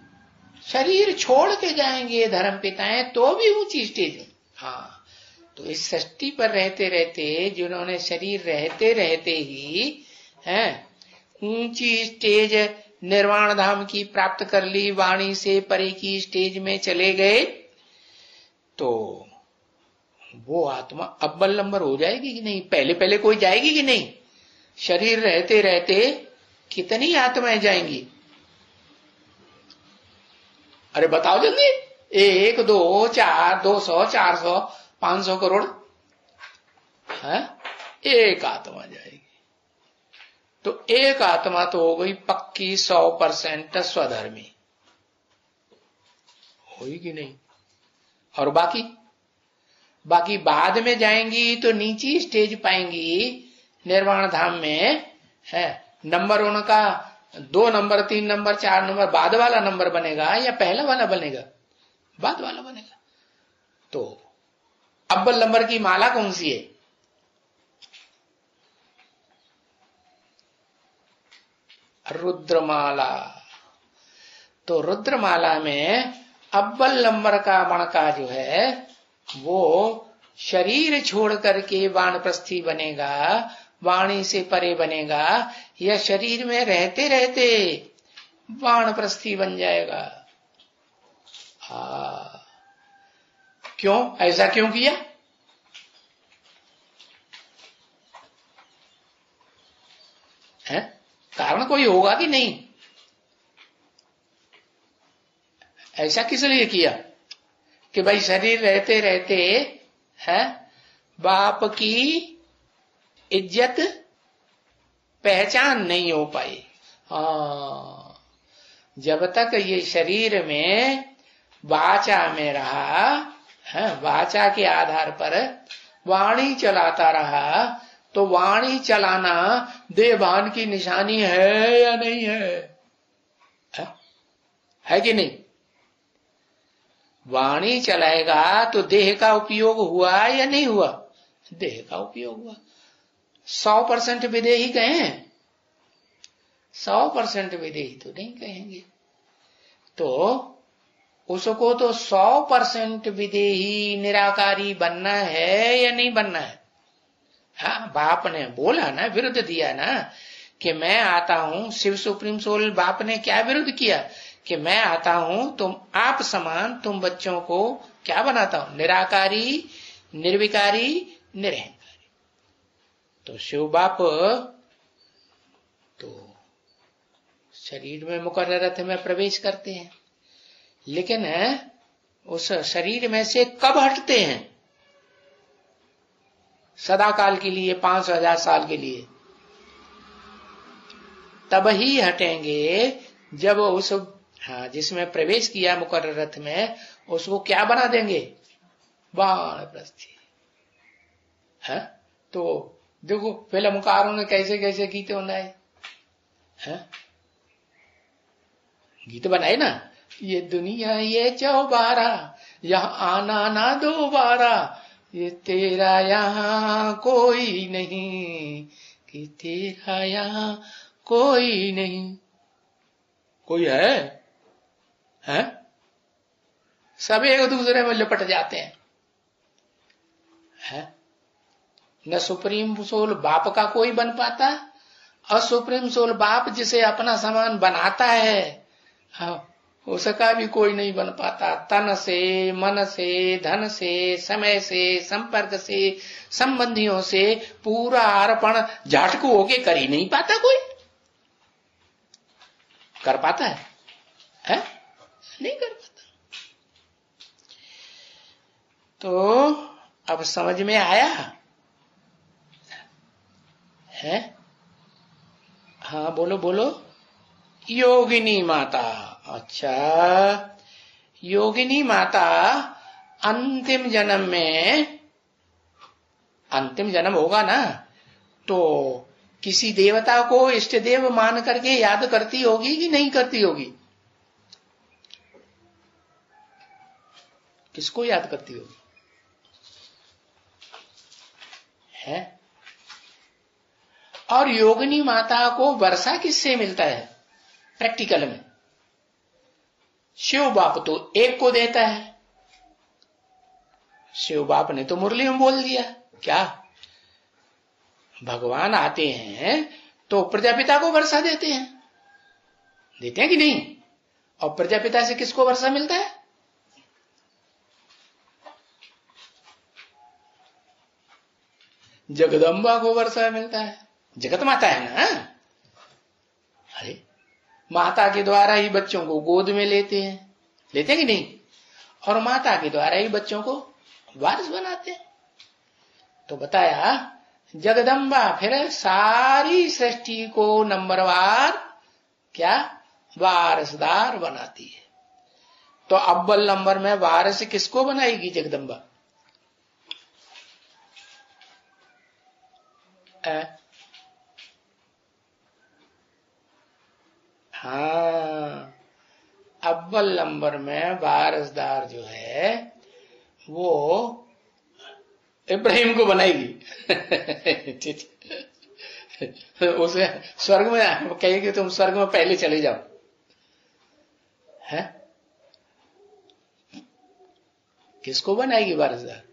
शरीर छोड़ के जाएंगे धर्म पिताएं तो भी ऊंची स्टेज में। हाँ, तो इस सृष्टि पर रहते रहते जिन्होंने शरीर रहते रहते ही हैं ऊंची स्टेज निर्वाण धाम की प्राप्त कर ली, वाणी से परे की स्टेज में चले गए, तो वो आत्मा अव्वल नंबर हो जाएगी कि नहीं? पहले पहले कोई जाएगी कि नहीं? शरीर रहते रहते कितनी आत्माएं जाएंगी? अरे बताओ जल्दी। 1, 2, 4, 200, 400, 500 करोड़ है? एक आत्मा जाएगी। तो एक आत्मा तो हो गई पक्की 100% स्वधर्मी, होगी कि नहीं? और बाकी बाद में जाएंगी तो नीची स्टेज पाएंगी निर्वाण धाम में, है? नंबर उनका 2 नंबर, 3 नंबर, 4 नंबर बाद वाला नंबर बनेगा या पहला वाला बनेगा? बाद वाला बनेगा। तो अव्वल नंबर की माला कौन सी है? रुद्रमाला। तो रुद्रमाला में अव्वल नंबर का मणका जो है वो शरीर छोड़ करके वानप्रस्थी बनेगा, वाणी से परे बनेगा, या शरीर में रहते रहते वानप्रस्थी बन जाएगा। क्यों ऐसा क्यों किया? है कारण कोई होगा कि नहीं? ऐसा किस लिए किया कि भाई शरीर रहते रहते है बाप की इज्जत पहचान नहीं हो पाई। जब तक ये शरीर में वाचा में रहा है, वाचा के आधार पर वाणी चलाता रहा, तो वाणी चलाना देहभान की निशानी है या नहीं है कि नहीं? वाणी चलाएगा तो देह का उपयोग हुआ या नहीं हुआ? देह का उपयोग हुआ। 100% विदेही कहें? 100% विदेही तो नहीं कहेंगे। तो उसको तो 100% विदेही निराकारी बनना है या नहीं बनना है? हाँ, बाप ने बोला ना, विरुद्ध दिया ना कि मैं आता हूं। शिव सुप्रीम सोल बाप ने क्या विरुद्ध किया कि मैं आता हूं, तुम आप समान, तुम बच्चों को क्या बनाता हूं? निराकारी, निर्विकारी, निरहंकारी। तो शिव बाप तो शरीर में मुकर्रर रथ में प्रवेश करते हैं, लेकिन उस शरीर में से कब हटते हैं? सदा काल के लिए, 5,000 साल के लिए। तब ही हटेंगे जब उस जिसमें प्रवेश किया मुकर्रर रथ में, उसको क्या बना देंगे? वानप्रस्थी। है तो देखो फिल्मकारों ने कैसे कैसे गीत बनाए हैं, गीत बनाए ना, ये दुनिया ये चौबारा, यहाँ आना ना दोबारा, ये तेरा यहाँ कोई नहीं, कि तेरा यहाँ कोई नहीं। कोई है? सब एक दूसरे में लिपट जाते हैं। न सुप्रीम सोल बाप का कोई बन पाता, और सुप्रीम सोल बाप जिसे अपना समान बनाता है, उसका भी कोई नहीं बन पाता। तन से, मन से, धन से, समय से, संपर्क से, संबंधियों से पूरा अर्पण झटकू होके कर ही नहीं पाता। कोई कर पाता है? नहीं कर पाता। तो अब समझ में आया है? हाँ बोलो बोलो। योगिनी माता। अच्छा, योगिनी माता अंतिम जन्म में, अंतिम जन्म होगा ना, तो किसी देवता को इष्ट देव मान करके याद करती होगी कि नहीं करती होगी? किसको याद करती होगी? है? और योगिनी माता को वर्षा किससे मिलता है प्रैक्टिकल में? शिव बाप तो एक को देता है। शिव बाप ने तो मुरली में बोल दिया, क्या भगवान आते हैं तो प्रजापिता को वर्षा देते हैं, देते हैं कि नहीं? और प्रजापिता से किसको वर्षा मिलता है? जगदम्बा को वर्षा मिलता है। जगत माता है ना। अरे माता के द्वारा ही बच्चों को गोद में लेते हैं, लेते हैं कि नहीं? और माता के द्वारा ही बच्चों को वारिस बनाते हैं। तो बताया जगदम्बा फिर सारी सृष्टि को नंबरवार क्या वारसदार बनाती है। तो अव्वल नंबर में वारिस किसको बनाएगी जगदम्बा? हाँ, अव्वल नंबर में वारसदार जो है वो इब्राहिम को बनाएगी। उसे स्वर्ग में कहेगी तुम स्वर्ग में पहले चले जाओ। है किसको बनाएगी वारसदार?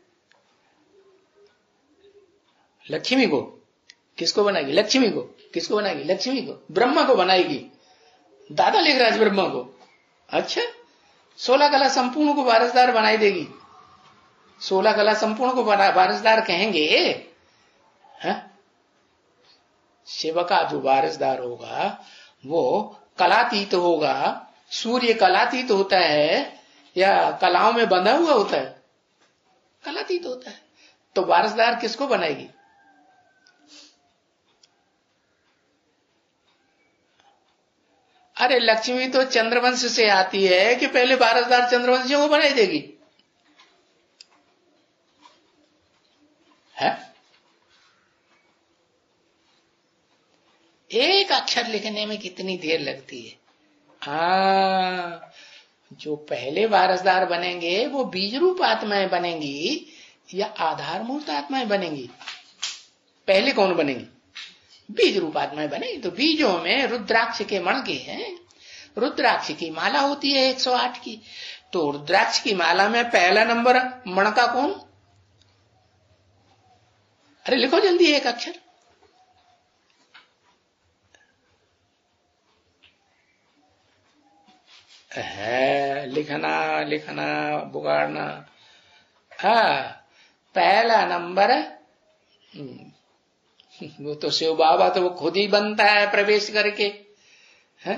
लक्ष्मी को। किसको बनाएगी? लक्ष्मी को। किसको बनाएगी? लक्ष्मी को। ब्रह्मा को बनाएगी। दादा लेखराज ब्रह्मा को। अच्छा, 16 कला संपूर्ण को वारसदार बनाई देगी। 16 कला संपूर्ण को वारसदार कहेंगे। है? शिव का जो वारसदार होगा वो कलातीत होगा। सूर्य कलातीत होता है या कलाओं में बंधा हुआ होता है? कलातीत होता है। तो वारसदार किसको बनाएगी? अरे लक्ष्मी तो चंद्रवंश से आती है कि पहले वारसदार चंद्रवंशियों को बनाई देगी? है? एक अक्षर लिखने में कितनी देर लगती है। जो पहले वारसदार बनेंगे वो बीज रूप आत्माएं बनेंगी या आधार मूर्त आत्माएं बनेंगी? पहले कौन बनेंगी? बीज रूप आत्माएं बनेगी। तो बीजों में रुद्राक्ष के मणके हैं। रुद्राक्ष की माला होती है 108 की। तो रुद्राक्ष की माला में पहला नंबर मणका कौन? अरे लिखो जल्दी एक अक्षर। है लिखना लिखना बुगाड़ना। पहला नंबर वो तो शिव बाबा तो वो खुद ही बनता है प्रवेश करके। है?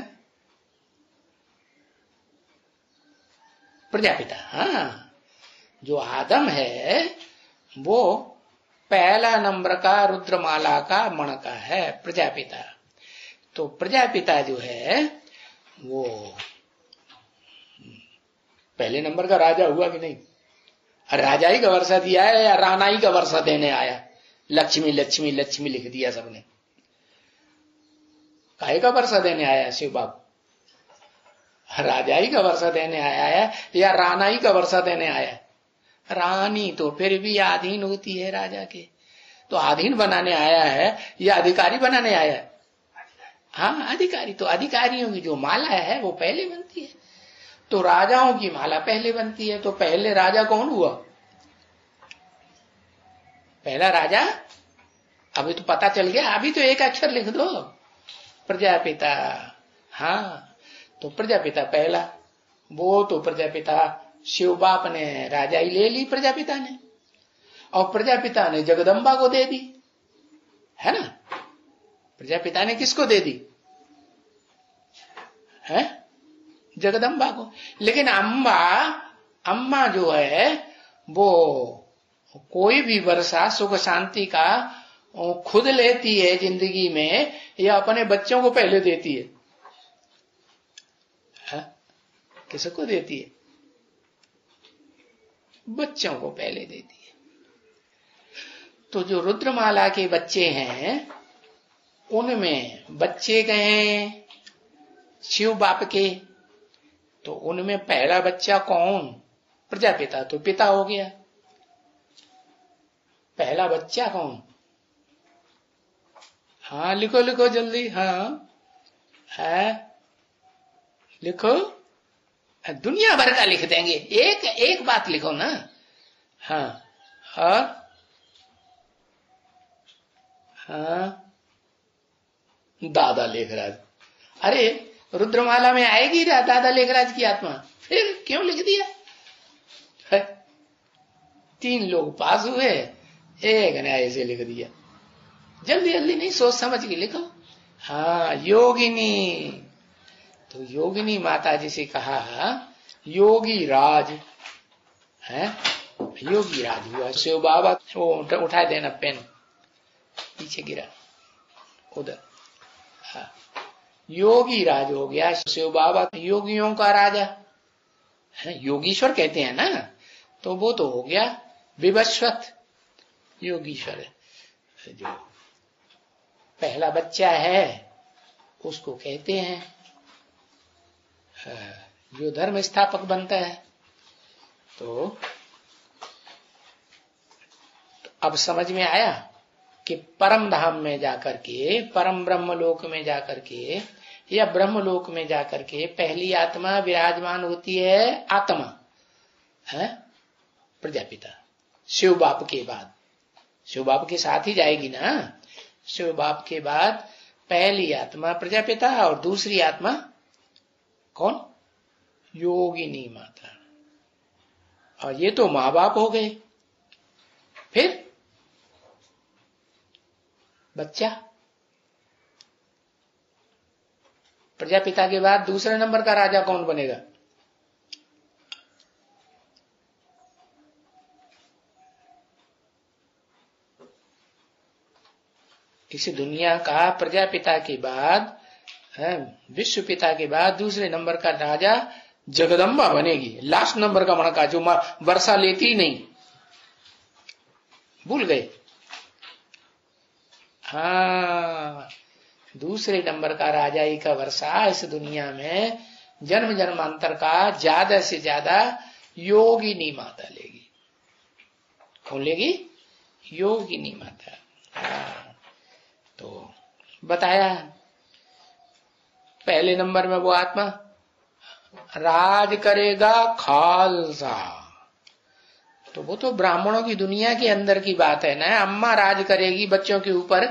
प्रजापिता। हाँ, जो आदम है वो पहला नंबर का रुद्रमाला का मणका है, प्रजापिता। तो प्रजापिता जो है वो पहले नंबर का राजा हुआ कि नहीं? राजा ही का वर्षा दिया है या राणा ही का वर्षा देने आया? लक्ष्मी लक्ष्मी लक्ष्मी लिख दिया सबने। काहे का वर्षा देने आया शिव बाबू? राजा ही का वर्षा देने आया है या राणा ही का वर्षा देने आया? रानी तो फिर भी अधीन होती है राजा के। तो अधीन बनाने आया है या अधिकारी बनाने आया है? हाँ, अधिकारी। तो अधिकारियों की जो माला है वो पहले बनती है। तो राजाओं की माला पहले बनती है। तो पहले राजा कौन हुआ? पहला राजा? अभी तो पता चल गया। अभी तो एक अक्षर लिख दो, प्रजापिता। हाँ, तो प्रजापिता पहला। वो तो प्रजापिता शिव बाप ने राजा ही ले ली प्रजापिता ने, और प्रजापिता ने जगदम्बा को दे दी, है ना? प्रजापिता ने किसको दे दी? है? जगदम्बा को। लेकिन अम्मा जो है वो कोई भी वर्षा सुख शांति का खुद लेती है जिंदगी में या अपने बच्चों को पहले देती है? किसको देती है? बच्चों को पहले देती है। तो जो रुद्रमाला के बच्चे हैं उनमें बच्चे गए शिव बाप के, तो उनमें पहला बच्चा कौन? प्रजापिता। तो पिता हो गया। पहला बच्चा कौन? हाँ लिखो लिखो जल्दी। हाँ है, लिखो। दुनिया भर का लिख देंगे, एक एक बात लिखो ना। हाँ, और हाँ दादा लेखराज। अरे रुद्रमाला में आएगी दादा लेखराज की आत्मा, फिर क्यों लिख दिया? 3 लोग पास हुए, एक ने ऐसे लिख दिया। जल्दी जल्दी नहीं, सोच समझ के लिखो। हाँ, योगिनी। तो योगिनी माता जी से कहा योगी राज है, योगी राज हुआ। शिव बाबा वो उठा देना, पेन पीछे गिरा उधर। हाँ, योगी राज हो गया शिव बाबा, योगियों का राजा है, योगीश्वर कहते हैं ना। तो वो तो हो गया विवस्वत योगीश्वर। जो पहला बच्चा है उसको कहते हैं जो धर्म स्थापक बनता है। तो अब समझ में आया कि परम धाम में जाकर के, परम ब्रह्म लोक में जाकर के या ब्रह्म लोक में जाकर के पहली आत्मा विराजमान होती है, आत्मा है। प्रजापिता। शिव बाप के बाद, शिव बाप के साथ ही जाएगी ना। शिव बाप के बाद पहली आत्मा प्रजापिता और दूसरी आत्मा कौन? योगिनी माता। और ये तो माँ बाप हो गए। फिर बच्चा, प्रजापिता के बाद दूसरे नंबर का राजा कौन बनेगा? इस दुनिया का प्रजापिता के बाद, विश्व पिता के बाद दूसरे नंबर का राजा जगदम्बा बनेगी। लास्ट नंबर का मन का जो वर्षा लेती ही नहीं, भूल गए? हाँ, दूसरे नंबर का राजा ही का वर्षा इस दुनिया में जन्म जन्मांतर का ज्यादा से ज्यादा योगिनी माता लेगी। कौन लेगी? योगिनी माता। हाँ, तो बताया पहले नंबर में वो आत्मा राज करेगा खालसा। तो वो तो ब्राह्मणों की दुनिया के अंदर की बात है ना। अम्मा राज करेगी बच्चों के ऊपर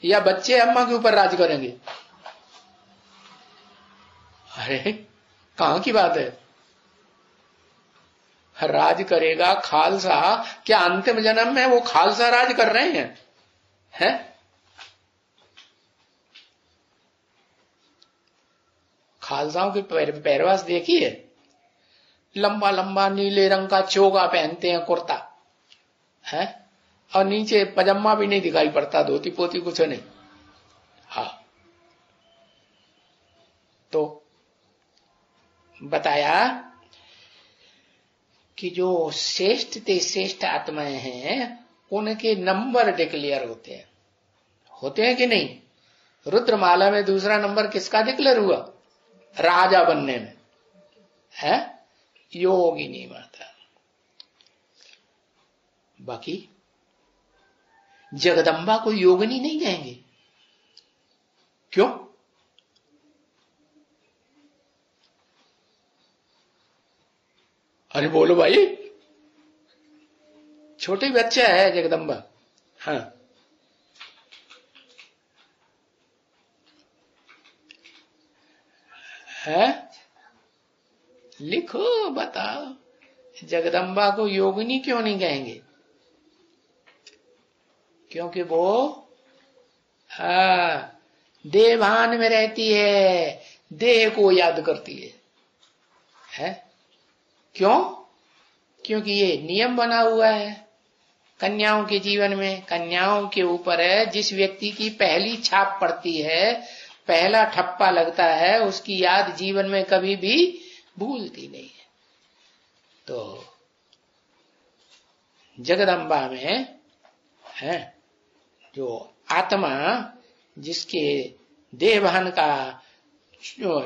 या बच्चे अम्मा के ऊपर राज करेंगे? अरे कहां की बात है? राज करेगा खालसा। क्या अंतिम जन्म में वो खालसा राज कर रहे हैं? खालसाओं के पैरवास देखिए, लंबा लंबा नीले रंग का चोगा पहनते हैं, कुर्ता है, और नीचे पजामा भी नहीं दिखाई पड़ता, धोती पोती कुछ नहीं। हाँ, तो बताया कि जो श्रेष्ठ ते श्रेष्ठ आत्माएं हैं उनके नंबर डिक्लेयर होते हैं कि नहीं? रुद्रमाला में दूसरा नंबर किसका डिक्लेयर हुआ? राजा बनने में है योगिनी माता। बाकी जगदम्बा को योगिनी नहीं कहेंगे। क्यों? अरे बोलो भाई, छोटे बच्चा है जगदम्बा। हाँ, है? लिखो, बताओ जगदम्बा को योगिनी क्यों नहीं कहेंगे? क्योंकि वो देवान में रहती है, देह को याद करती है? क्यों? क्योंकि ये नियम बना हुआ है कन्याओं के जीवन में। कन्याओं के ऊपर है, जिस व्यक्ति की पहली छाप पड़ती है, पहला ठप्पा लगता है, उसकी याद जीवन में कभी भी भूलती नहीं है। तो जगदम्बा में है जो आत्मा जिसके देवहन का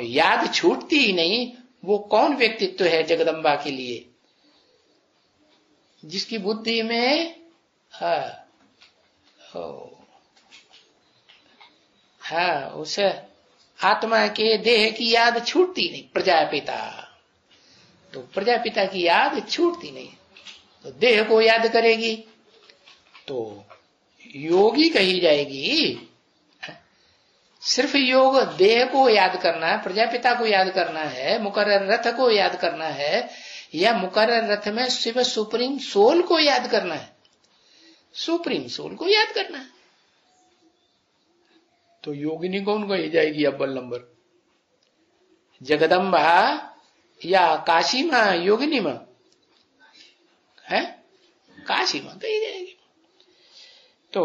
याद छूटती ही नहीं, वो कौन व्यक्तित्व है जगदम्बा के लिए? जिसकी बुद्धि में उस आत्मा के देह की याद छूटती नहीं, प्रजापिता। तो प्रजापिता की याद छूटती नहीं, तो देह को याद करेगी, तो योगी कही जाएगी। सिर्फ योग देह को याद करना है, प्रजापिता को याद करना है, मुकर्रर रथ को याद करना है, या मुकर्रर रथ में शिव सुप्रीम सोल को याद करना है? सुप्रीम सोल को याद करना है। तो योगिनी कौन कही जाएगी अव्वल नंबर? जगदम्बा या काशी मां? योगिनी मां है, काशी मां कही जाएगी। तो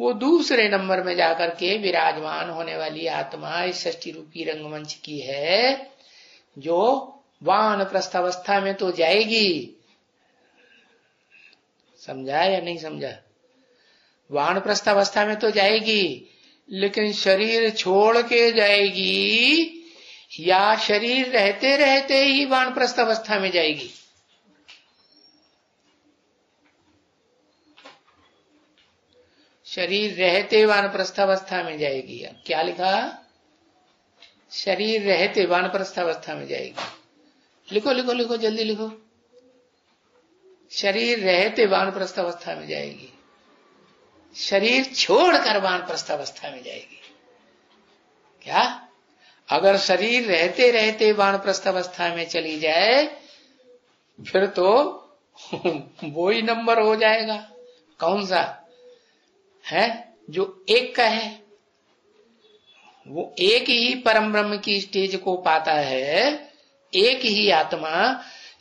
वो दूसरे नंबर में जाकर के विराजमान होने वाली आत्मा इस षष्ठी रूपी रंगमंच की है, जो वानप्रस्थ अवस्था में तो जाएगी। समझा या नहीं समझा? वानप्रस्थ अवस्था में तो जाएगी, लेकिन शरीर छोड़ के जाएगी या शरीर रहते रहते ही वानप्रस्थ अवस्था में जाएगी? शरीर रहते वानप्रस्थ अवस्था में जाएगी। क्या लिखा? शरीर रहते वानप्रस्थ अवस्था में जाएगी। लिखो लिखो लिखो, जल्दी लिखो। शरीर रहते वानप्रस्थ अवस्था में जाएगी, शरीर छोड़कर वानप्रस्थ अवस्था में जाएगी। क्या? अगर शरीर रहते रहते वानप्रस्थ अवस्था में चली जाए फिर तो वो ही नंबर हो जाएगा। कौन सा है? जो एक का है, वो एक ही परम ब्रह्म की स्टेज को पाता है। एक ही आत्मा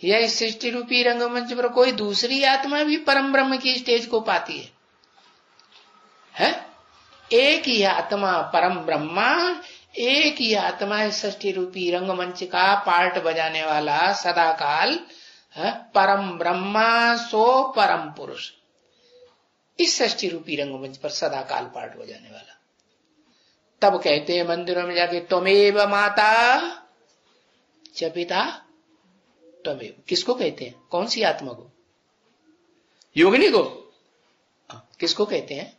या इस सृष्टि रूपी रंगमंच पर कोई दूसरी आत्मा भी परम ब्रह्म की स्टेज को पाती है? एक ही आत्मा परम ब्रह्मा, एक ही आत्मा इस सृष्टि रूपी रंगमंच का पार्ट बजाने वाला सदा काल परम ब्रह्मा सो परम पुरुष, इस सृष्टि रूपी रंगमंच पर सदा काल पार्ट बजाने वाला। तब कहते हैं मंदिरों में जाके त्वमेव माता च पिता त्वमेव। किसको कहते हैं? कौन सी आत्मा को? योगिनी को? किसको कहते हैं?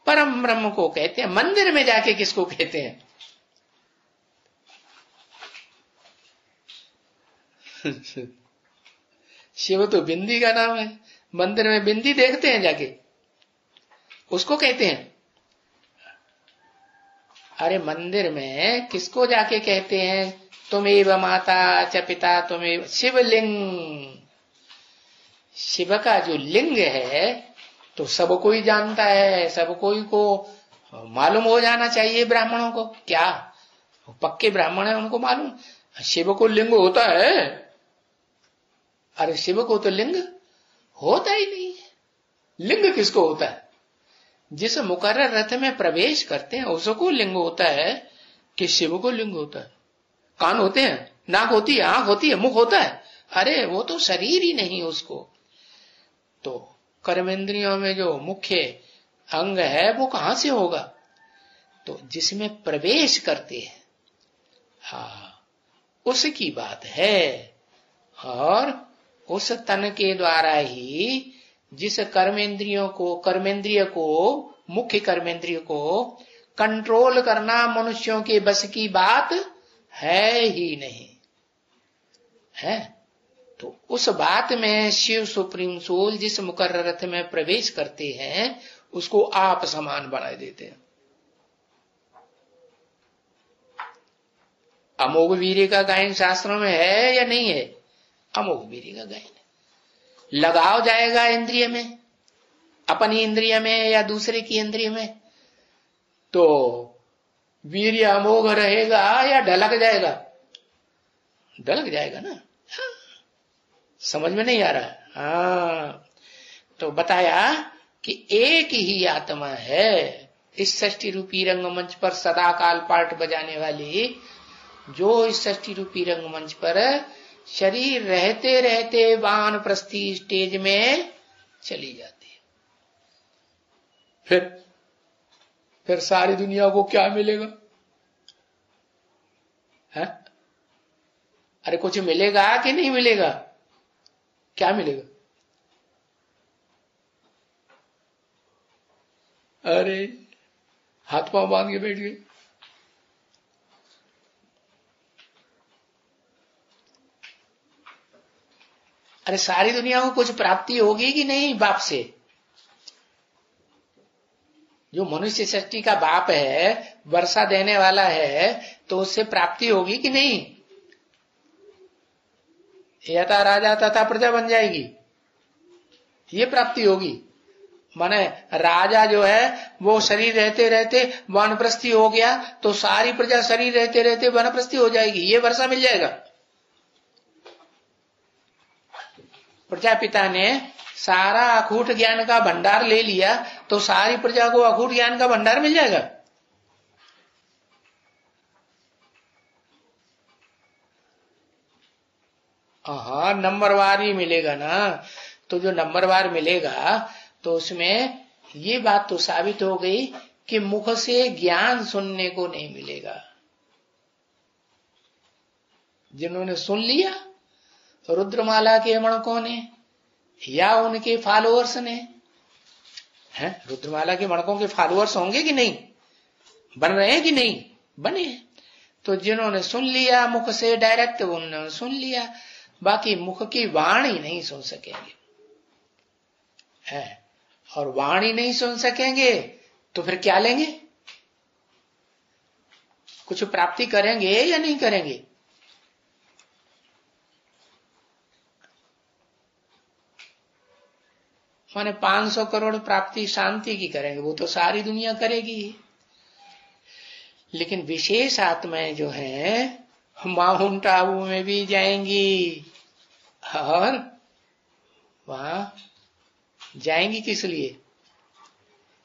परम ब्रह्म को कहते हैं। मंदिर में जाके किसको कहते हैं? शिव तो बिंदी का नाम है, मंदिर में बिंदी देखते हैं जाके, उसको कहते हैं। अरे मंदिर में किसको जाके कहते हैं? तुमेव माता च पिता तुमेव। शिवलिंग, शिव का जो लिंग है तो सब कोई जानता है, सब कोई को मालूम हो जाना चाहिए ब्राह्मणों को। क्या पक्के ब्राह्मण है उनको मालूम शिव को लिंग होता है? अरे शिव को तो लिंग होता ही नहीं है। लिंग किसको होता है? जिस मुकर्रर रथ में प्रवेश करते हैं उसको लिंग होता है कि शिव को लिंग होता है? कान होते हैं, नाक होती है, आंख होती है, मुख होता है? अरे वो तो शरीर ही नहीं उसको। तो कर्मेंद्रियों में जो मुख्य अंग है वो कहां से होगा? तो जिसमें प्रवेश करते हैं, हाँ, उसकी बात है। और उस तन के द्वारा ही जिस कर्मेंद्रिय को मुख्य कर्मेंद्रिय को कंट्रोल करना मनुष्यों के बस की बात है ही नहीं है। तो उस बात में शिव सुप्रीम सोल जिस मुकर्रर रथ में प्रवेश करते हैं उसको आप समान बना देते हैं। अमोघ वीर्य का गायन शास्त्रों में है या नहीं है? अमोघ वीर्य का गायन लगाव जाएगा इंद्रिय में, अपनी इंद्रिय में या दूसरे की इंद्रिय में, तो वीर्य अमोघ रहेगा या ढलक जाएगा? ढलक जाएगा ना। हाँ। समझ में नहीं आ रहा? हाँ, तो बताया कि एक ही आत्मा है इस षष्टि रूपी रंगमंच पर सदा काल पाठ बजाने वाली, जो इस षष्टि रूपी रंगमंच पर शरीर रहते रहते वानप्रस्थी स्टेज में चली जाती है। फिर सारी दुनिया को क्या मिलेगा? है? अरे कुछ मिलेगा कि नहीं मिलेगा? क्या मिलेगा? अरे हाथ पांव बांध के बैठ गए। अरे सारी दुनिया को कुछ प्राप्ति होगी कि नहीं बाप से? जो मनुष्य सृष्टि का बाप है, वर्षा देने वाला है, तो उससे प्राप्ति होगी कि नहीं? यथा राजा तथा प्रजा बन जाएगी, ये प्राप्ति होगी। माने राजा जो है वो शरीर रहते रहते वानप्रस्थी हो गया तो सारी प्रजा शरीर रहते रहते वानप्रस्थी हो जाएगी, ये वर्षा मिल जाएगा। प्रजापिता ने सारा अखूट ज्ञान का भंडार ले लिया तो सारी प्रजा को अखूट ज्ञान का भंडार मिल जाएगा। हाँ, नंबरवार ही मिलेगा ना। तो जो नंबरवार मिलेगा तो उसमें ये बात तो साबित हो गई कि मुख से ज्ञान सुनने को नहीं मिलेगा। जिन्होंने सुन लिया रुद्रमाला के मणकों ने या उनके फॉलोअर्स ने, हैं? रुद्रमाला के मणकों के फॉलोअर्स होंगे कि नहीं? बन रहे हैं कि नहीं? बने। तो जिन्होंने सुन लिया मुख से डायरेक्ट, उन्होंने सुन लिया, बाकी मुख की वाणी नहीं सुन सकेंगे है। और वाणी नहीं सुन सकेंगे तो फिर क्या लेंगे? कुछ प्राप्ति करेंगे या नहीं करेंगे? माने 500 करोड़ प्राप्ति शांति की करेंगे, वो तो सारी दुनिया करेगी। लेकिन विशेष आत्माएं जो हैं माउंट आबू में भी जाएंगी, और वहां जाएंगी किस लिए?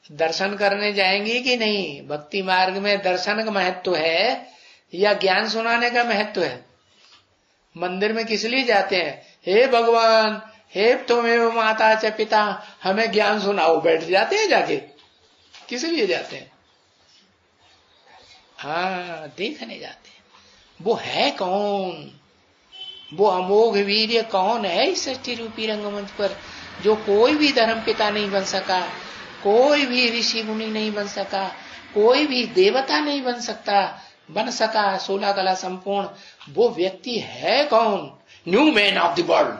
दर्शन करने जाएंगी कि नहीं? भक्ति मार्ग में दर्शन का महत्व है या ज्ञान सुनाने का महत्व है? मंदिर में किस लिए जाते हैं? हे भगवान, हे तुम्हें माता च पिता, हमें ज्ञान सुनाओ, बैठ जाते हैं जाके। किस लिए जाते हैं? हाँ, देखने जाते हैं। वो है कौन? वो अमोघ वीर्य कौन है इस सृष्टि रूपी रंगमंच पर, जो कोई भी धर्म पिता नहीं बन सका, कोई भी ऋषि मुनि नहीं बन सका, कोई भी देवता नहीं बन सका 16 कला संपूर्ण। वो व्यक्ति है कौन? New man of the world.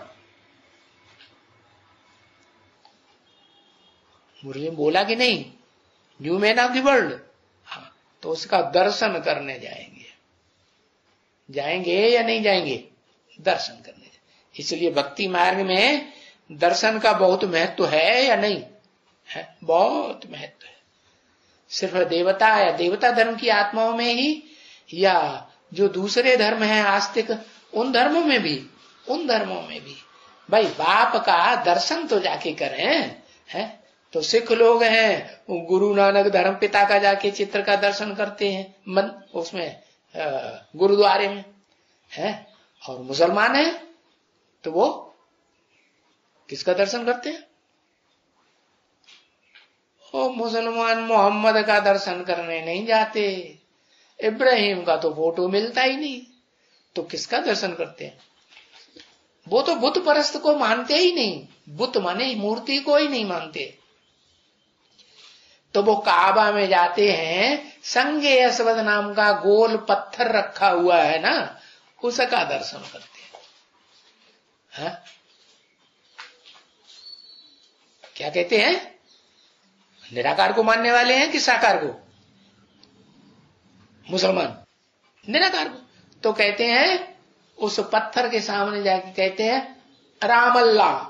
Murli बोला कि नहीं? New man of the world. हाँ, तो उसका दर्शन करने जाएंगे या नहीं जाएंगे? दर्शन करने। इसलिए भक्ति मार्ग में दर्शन का बहुत महत्व है या नहीं है? बहुत महत्व है। सिर्फ देवता या देवता धर्म की आत्माओं में ही, या जो दूसरे धर्म हैं आस्तिक, उन धर्मों में भी भाई बाप का दर्शन तो जाके करें है। तो सिख लोग हैं, गुरु नानक धर्म पिता का जाके चित्र का दर्शन करते हैं उसमें गुरुद्वारे में है। और मुसलमान है तो वो किसका दर्शन करते हैं? वो मुसलमान मोहम्मद का दर्शन करने नहीं जाते, इब्राहिम का तो फोटो मिलता ही नहीं, तो किसका दर्शन करते हैं? वो तो बुत परस्त को मानते ही नहीं, बुत माने मूर्ति को ही नहीं मानते। तो वो काबा में जाते हैं, संगे असवद नाम का गोल पत्थर रखा हुआ है ना, उसका दर्शन करते हैं। हा? क्या कहते हैं? निराकार को मानने वाले हैं कि साकार को? मुसलमान निराकार को। तो कहते हैं उस पत्थर के सामने जाके कहते हैं राम अल्लाह।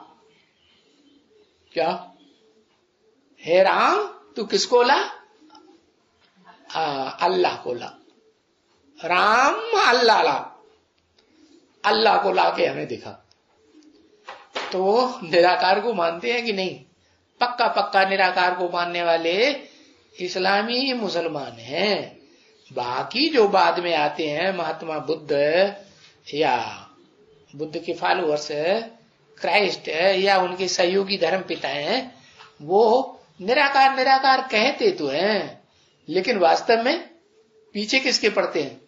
क्या? हे राम, तू किसको ला? अल्लाह को ला। राम अल्लाह ला, अल्लाह को ला के हमें दिखा। तो निराकार को मानते हैं कि नहीं? पक्का निराकार को मानने वाले इस्लामी मुसलमान हैं। बाकी जो बाद में आते हैं, महात्मा बुद्ध या बुद्ध के फॉलोअर्स, क्राइस्ट या उनके सहयोगी धर्म पिता हैं, वो निराकार कहते तो हैं, लेकिन वास्तव में पीछे किसके पड़ते हैं?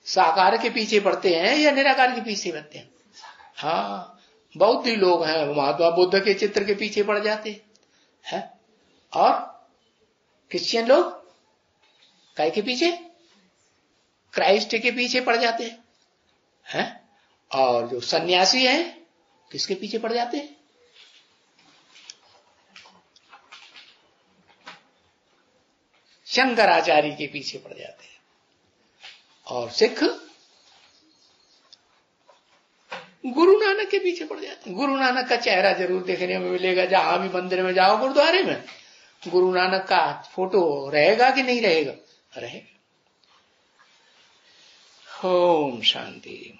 साकार के पीछे पड़ते हैं या निराकार के पीछे पड़ते हैं? हाँ, बौद्ध लोग हैं, महात्मा बुद्ध के चित्र के पीछे पड़ जाते हैं। और क्रिश्चियन लोग काय के पीछे? क्राइस्ट के पीछे पड़ जाते हैं। और जो सन्यासी हैं किसके पीछे पड़ जाते हैं? शंकराचार्य के पीछे पड़ जाते हैं। और सिख गुरु नानक के पीछे पड़ जाते हैं। गुरु नानक का चेहरा जरूर देखने में मिलेगा, जहां भी मंदिर में जाओ, गुरुद्वारे में गुरु नानक का फोटो रहेगा कि नहीं रहेगा? रहेगा। ओम शांति।